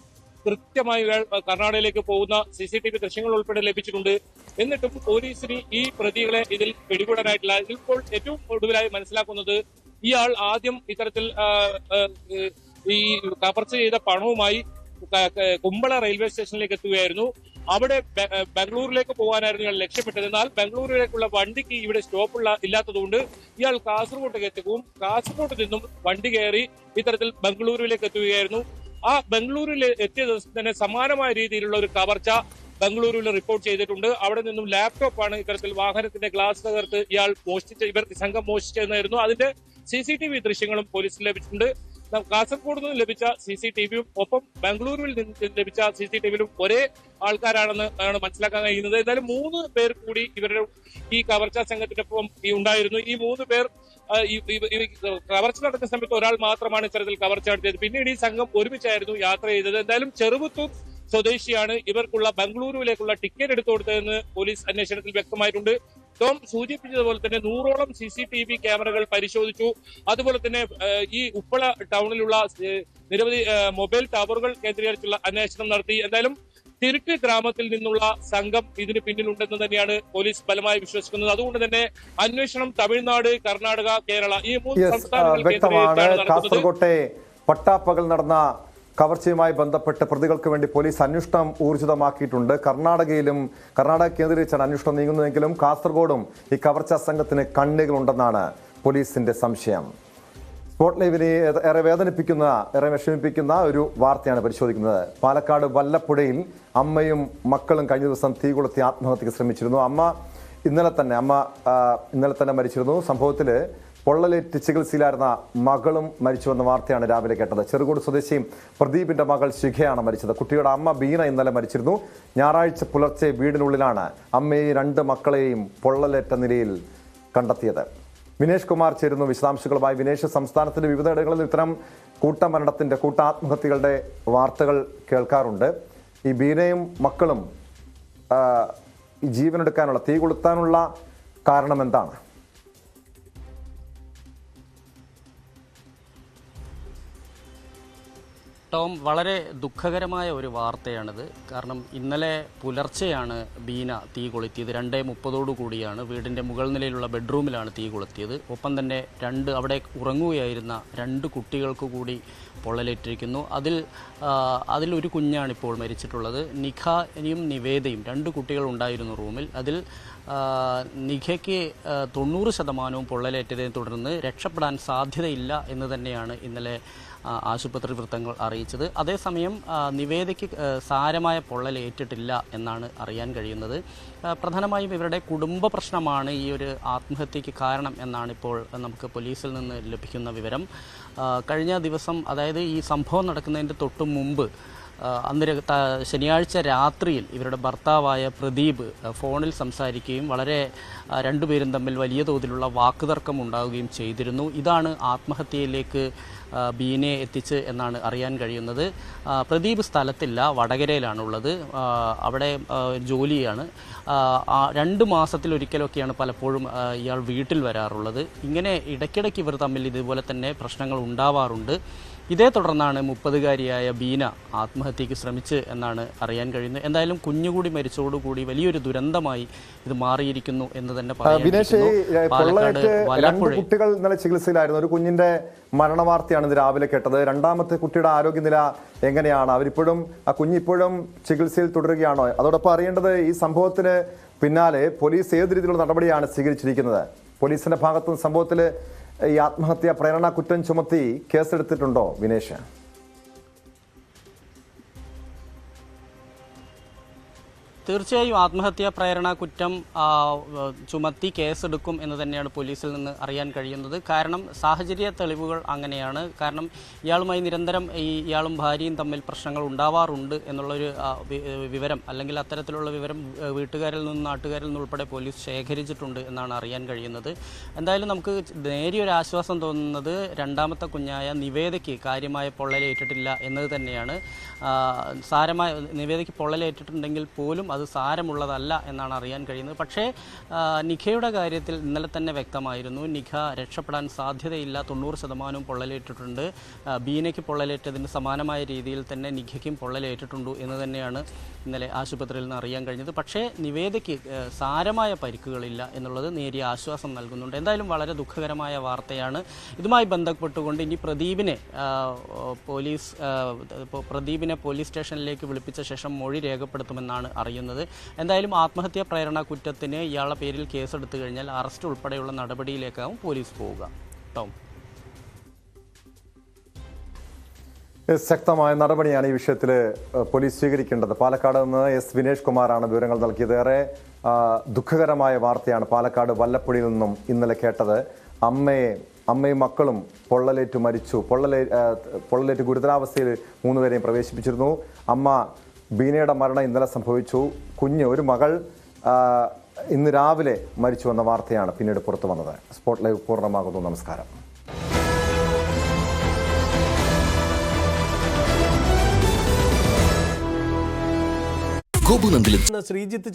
കൃത്യമായി കർണാടകയിലേക്ക് പോകുന്ന CCTV ദൃശ്യങ്ങൾ ഉൾപ്പെടെ ലഭിച്ചിട്ടുണ്ട്. എന്നിട്ടും പോലീസിന് ഈ പ്രതികളെ ഇതിൽ പിടികൂടാനായിട്ടില്ല. ഇതിപ്പോൾ ഏറ്റവും ഒടുവിലായി മനസ്സിലാക്കുന്നത്, ഇയാൾ ആദ്യം ഇത്തരത്തിൽ ഈ കവർച്ച ചെയ്ത പണവുമായി കുമ്പള റെയിൽവേ സ്റ്റേഷനിലേക്ക് എത്തുകയായിരുന്നു. അവിടെ ബാംഗ്ലൂരിലേക്ക് പോകാനായിരുന്നു ഇയാൾ ലക്ഷ്യമിട്ടത്. എന്നാൽ ബാംഗ്ലൂരിലേക്കുള്ള വണ്ടിക്ക് ഇവിടെ ഇല്ലാത്തതുകൊണ്ട് ഇയാൾ കാസർഗോട്ടേക്ക് എത്തുകയും കാസർഗോട്ട് നിന്നും വണ്ടി കയറി ഇത്തരത്തിൽ ബാംഗ്ലൂരിലേക്ക് എത്തുകയായിരുന്നു. ആ ബാംഗ്ലൂരിൽ എത്തിയ ദിവസം തന്നെ സമാനമായ രീതിയിലുള്ള ഒരു കവർച്ച ബാംഗ്ലൂരിൽ റിപ്പോർട്ട് ചെയ്തിട്ടുണ്ട്. അവിടെ നിന്നും ലാപ്ടോപ്പാണ് ഇത്തരത്തിൽ വാഹനത്തിന്റെ ഗ്ലാസ് തകർത്ത് ഇവർ സംഘം മോഷ്ടിച്ചെന്നായിരുന്നു. അതിന്റെ CCTV ദൃശ്യങ്ങളും പോലീസിന് ലഭിച്ചിട്ടുണ്ട്. കാസർഗോഡ് നിന്ന് ലഭിച്ച CCTV-യും ഒപ്പം ബാംഗ്ലൂരിൽ നിന്ന് ലഭിച്ച CCTV-യിലും ഒരേ ആൾക്കാരാണെന്ന് ആണ് മനസ്സിലാക്കാൻ കഴിയുന്നത്. എന്തായാലും 3 പേർ കൂടി ഇവരുടെ ഈ കവർച്ചാ സംഘത്തിന്റെ ഒപ്പം ഉണ്ടായിരുന്നു. ഈ 3 പേർ കവർച്ച നടക്കുന്ന സമയത്ത് ഒരാൾ മാത്രമാണ് ഇത്തരത്തിൽ കവർച്ച നടത്തിയത്. പിന്നീട് ഈ സംഘം ഒരുമിച്ചായിരുന്നു യാത്ര ചെയ്തത്. എന്തായാലും ചെറുപുത്തൂർ സ്വദേശിയാണ് ഇവർക്കുള്ള ബാംഗ്ലൂരുവിലേക്കുള്ള ടിക്കറ്റ് എടുത്തു കൊടുത്തതെന്ന് പോലീസ് അന്വേഷണത്തിൽ വ്യക്തമായിട്ടുണ്ട്. ടോം സൂചിപ്പിച്ചതുപോലെ തന്നെ 100ഓളം CCTV ക്യാമറകൾ പരിശോധിച്ചു. അതുപോലെ തന്നെ ഈ ഉപ്പള ടൗണിലുള്ള നിരവധി മൊബൈൽ ടവറുകൾ കേന്ദ്രീകരിച്ചുള്ള അന്വേഷണം നടത്തി. എന്തായാലും തിരുക്ക് ഗ്രാമത്തിൽ നിന്നുള്ള സംഘം ഇതിന് പിന്നിലുണ്ടെന്ന് തന്നെയാണ് പോലീസ് ബലമായി വിശ്വസിക്കുന്നത്. അതുകൊണ്ട് തന്നെ അന്വേഷണം തമിഴ്നാട്, കർണാടക, കേരള ഈ 3 സംസ്ഥാനങ്ങൾ വ്യക്തമാണ്. കാസർകോട്ടെ പട്ടാപ്പകൽ നടന്ന കവർച്ചയുമായി ബന്ധപ്പെട്ട് പ്രതികൾക്ക് വേണ്ടി പോലീസ് അന്വേഷണം ഊർജിതമാക്കിയിട്ടുണ്ട്. കർണാടക കേന്ദ്രീകരിച്ചാണ് അന്വേഷണം നീങ്ങുന്നതെങ്കിലും കാസർഗോഡും ഈ കവർച്ചാ സംഘത്തിന് കണ്ണികളുണ്ടെന്നാണ് പോലീസിന്റെ സംശയം. സ്പോട്ട് ലൈവിനെ ഏറെ വേദനിപ്പിക്കുന്ന, ഏറെ വിഷമിപ്പിക്കുന്ന ഒരു വാർത്തയാണ് പരിശോധിക്കുന്നത്. പാലക്കാട് വല്ലപ്പുഴയിൽ അമ്മയും മക്കളും കഴിഞ്ഞ ദിവസം തീ കൊളുത്തി ആത്മഹത്യക്ക് ശ്രമിച്ചിരുന്നു. അമ്മ ഇന്നലെ തന്നെ മരിച്ചിരുന്നു. സംഭവത്തിൽ പൊള്ളലേറ്റ് ചികിത്സയിലായിരുന്ന മകളും മരിച്ചുവെന്ന വാർത്തയാണ് രാവിലെ കേട്ടത്. ചെറുകോട് സ്വദേശി പ്രദീപിന്റെ മകൾ ശിഖയാണ് മരിച്ചത്. കുട്ടിയുടെ അമ്മ ബീന ഇന്നലെ മരിച്ചിരുന്നു. ഞായറാഴ്ച പുലർച്ചെ വീടിനുള്ളിലാണ് അമ്മയെയും 2 മക്കളെയും പൊള്ളലേറ്റ നിലയിൽ കണ്ടെത്തിയത്. വിനേഷ് കുമാർ ചേരുന്നു വിശദാംശങ്ങളുമായി. വിനേഷ്, സംസ്ഥാനത്തിന്റെ വിവിധയിടങ്ങളിൽ ഇത്തരം കൂട്ടമരണത്തിന്റെ, ആത്മഹത്യകളുടെ വാർത്തകൾ കേൾക്കാറുണ്ട്. ഈ ബീനയും മക്കളും ജീവനെടുക്കാനുള്ള, തീ കൊളുത്താനുള്ള കാരണം എന്താണ്? ടോം, വളരെ ദുഃഖകരമായ ഒരു വാർത്തയാണിത്. കാരണം ഇന്നലെ പുലർച്ചെയാണ് ബീന തീ കൊളുത്തിയത്. 2:30 കൂടിയാണ് വീടിൻ്റെ മുകൾ നിലയിലുള്ള ബെഡ്റൂമിലാണ് തീ കൊളുത്തിയത്. ഒപ്പം തന്നെ അവിടെ ഉറങ്ങുകയായിരുന്ന 2 കുട്ടികൾക്ക് കൂടി പൊള്ളലേറ്റിരിക്കുന്നു. അതിലൊരു കുഞ്ഞാണിപ്പോൾ മരിച്ചിട്ടുള്ളത്. നിഖയും നിവേദയും 2 കുട്ടികൾ ഉണ്ടായിരുന്നു റൂമിൽ. അതിൽ നിഖയ്ക്ക് 90% പൊള്ളലേറ്റതിനെ തുടർന്ന് രക്ഷപ്പെടാൻ സാധ്യതയില്ല എന്ന് തന്നെയാണ് ഇന്നലെ ആശുപത്രി വൃത്തങ്ങൾ അറിയിച്ചത്. അതേസമയം നിവേദയ്ക്ക് സാരമായ പൊള്ളലേറ്റിട്ടില്ല എന്നാണ് അറിയാൻ കഴിയുന്നത്. പ്രധാനമായും ഇവരുടെ കുടുംബ പ്രശ്നമാണ് ഈ ഒരു ആത്മഹത്യയ്ക്ക് കാരണം എന്നാണ് ഇപ്പോൾ നമുക്ക് പോലീസിൽ നിന്ന് ലഭിക്കുന്ന വിവരം. കഴിഞ്ഞ ദിവസം, അതായത് ഈ സംഭവം നടക്കുന്നതിൻ്റെ തൊട്ടു മുമ്പ്, ശനിയാഴ്ച രാത്രിയിൽ ഇവരുടെ ഭർത്താവായ പ്രദീപ് ഫോണിൽ സംസാരിക്കുകയും വളരെ രണ്ടുപേരും തമ്മിൽ വലിയ തോതിലുള്ള വാക്കുതർക്കം ഉണ്ടാവുകയും ചെയ്തിരുന്നു. ഇതാണ് ആത്മഹത്യയിലേക്ക് ബീനയെ എത്തിച്ച് എന്നാണ് അറിയാൻ കഴിയുന്നത്. പ്രദീപ് സ്ഥലത്തില്ല, വടകരയിലാണുള്ളത്. അവിടെ ജോലിയാണ്. 2 മാസത്തിലൊരിക്കലൊക്കെയാണ് പലപ്പോഴും ഇയാൾ വീട്ടിൽ വരാറുള്ളത്. ഇങ്ങനെ ഇടയ്ക്കിടയ്ക്ക് ഇവർ തമ്മിൽ ഇതുപോലെ തന്നെ പ്രശ്നങ്ങൾ ഉണ്ടാവാറുണ്ട്. ഇതേ തുടർന്നാണ് 30-കാരിയായ ബീന ആത്മഹത്യയ്ക്ക് ശ്രമിച്ച് എന്നാണ് അറിയാൻ കഴിയുന്നത്. എന്തായാലും കുഞ്ഞുകൂടി മരിച്ചതോടുകൂടി വലിയൊരു ദുരന്തമായി ഇത് മാറിയിരിക്കുന്നു എന്ന് തന്നെ പറയാം. കുട്ടികൾ ഇന്നലെ ചികിത്സയിലായിരുന്നു. ഒരു കുഞ്ഞിന്റെ മരണവാർത്തയാണ് ഇന്ന് രാവിലെ കേട്ടത്. രണ്ടാമത്തെ കുട്ടിയുടെ ആരോഗ്യനില എങ്ങനെയാണ്? അവരിപ്പോഴും ആ കുഞ്ഞിപ്പോഴും ചികിത്സയിൽ തുടരുകയാണോ? അതോടൊപ്പം അറിയേണ്ടത്, ഈ സംഭവത്തിന് പിന്നാലെ പോലീസ് ഏത് രീതിയിലുള്ള നടപടിയാണ് സ്വീകരിച്ചിരിക്കുന്നത്? പോലീസിന്റെ ഭാഗത്തുനിന്ന് സംഭവത്തിൽ ഈ ആത്മഹത്യ പ്രേരണ കുറ്റം ചുമത്തി കേസെടുത്തിട്ടുണ്ടോ വിനേഷ്? തീർച്ചയായും ആത്മഹത്യാ പ്രേരണ കുറ്റം ചുമത്തി കേസെടുക്കും എന്ന് തന്നെയാണ് പോലീസിൽ നിന്ന് അറിയാൻ കഴിയുന്നത്. കാരണം സാഹചര്യ തെളിവുകൾ അങ്ങനെയാണ്. കാരണം ഇയാളുമായി നിരന്തരം ഇയാളും ഭാര്യയും തമ്മിൽ പ്രശ്നങ്ങൾ ഉണ്ടാവാറുണ്ട് എന്നുള്ളൊരു വിവരം, അല്ലെങ്കിൽ അത്തരത്തിലുള്ള വിവരം വീട്ടുകാരിൽ നിന്നും നാട്ടുകാരിൽ നിന്നും ഉൾപ്പെടെ പോലീസ് ശേഖരിച്ചിട്ടുണ്ട് എന്നാണ് അറിയാൻ കഴിയുന്നത്. എന്തായാലും നമുക്ക് നേരിയൊരു ആശ്വാസം തോന്നുന്നത് രണ്ടാമത്തെ കുഞ്ഞായ നിവേദയ്ക്ക് കാര്യമായ പൊള്ളലേറ്റിട്ടില്ല എന്നത് തന്നെയാണ്. നിവേദയ്ക്ക് പൊള്ളലേറ്റിട്ടുണ്ടെങ്കിൽ പോലും അത് സാരമുള്ളതല്ല എന്നാണ് അറിയാൻ കഴിയുന്നത്. പക്ഷേ നിഖയുടെ കാര്യത്തിൽ ഇന്നലെ തന്നെ വ്യക്തമായിരുന്നു, നിഖ രക്ഷപ്പെടാൻ സാധ്യതയില്ല, 90% പൊള്ളലേറ്റിട്ടുണ്ട്. ബീനയ്ക്ക് പൊള്ളലേറ്റതിന് സമാനമായ രീതിയിൽ തന്നെ നിഖയ്ക്കും പൊള്ളലേറ്റിട്ടുണ്ട് എന്ന് തന്നെയാണ് ഇന്നലെ ആശുപത്രിയിൽ നിന്ന് അറിയാൻ കഴിഞ്ഞത്. പക്ഷേ നിവേദയ്ക്ക് സാരമായ പരിക്കുകളില്ല എന്നുള്ളത് നേരിയ ആശ്വാസം നൽകുന്നുണ്ട്. എന്തായാലും വളരെ ദുഃഖകരമായ വാർത്തയാണ്. ഇതുമായി ബന്ധപ്പെട്ടുകൊണ്ട് ഇനി പ്രദീപിനെ പോലീസ് സ്റ്റേഷനിലേക്ക് വിളിപ്പിച്ച ശേഷം മൊഴി രേഖപ്പെടുത്തുമെന്നാണ് അറിയുന്നത്. എന്തായാലും ആത്മഹത്യാ പ്രേരണ കുറ്റത്തിന് ഇയാളുടെ പേരിൽ കേസെടുത്തു കഴിഞ്ഞാൽ അറസ്റ്റ് ഉൾപ്പെടെയുള്ള നടപടിയിലേക്കാവും പോലീസ് പോവുക. ടോം, ശക്തമായ നടപടിയാണ് ഈ വിഷയത്തിൽ പോലീസ് സ്വീകരിക്കേണ്ടത്. പാലക്കാട് നിന്ന് എസ് വിനേഷ് കുമാറാണ് വിവരങ്ങൾ നൽകിയത്. ഏറെ ദുഃഖകരമായ വാർത്തയാണ് പാലക്കാട് വല്ലപ്പുഴയിൽ നിന്നും ഇന്നലെ കേട്ടത്. അമ്മയും മക്കളും പൊള്ളലേറ്റ് മരിച്ചു. പൊള്ളലേറ്റ് ഗുരുതരാവസ്ഥയിൽ 3 പേരെയും പ്രവേശിപ്പിച്ചിരുന്നു. അമ്മ ബീനയുടെ മരണം ഇന്നലെ സംഭവിച്ചു. ഒരു മകൾ ഇന്ന് രാവിലെ മരിച്ചു എന്ന വാർത്തയാണ് പിന്നീട് പുറത്തു വന്നത്. സ്പോട്ട് ലൈവ് പൂർണ്ണമാകുന്നു. നമസ്കാരം. ശ്രീജിത്ത്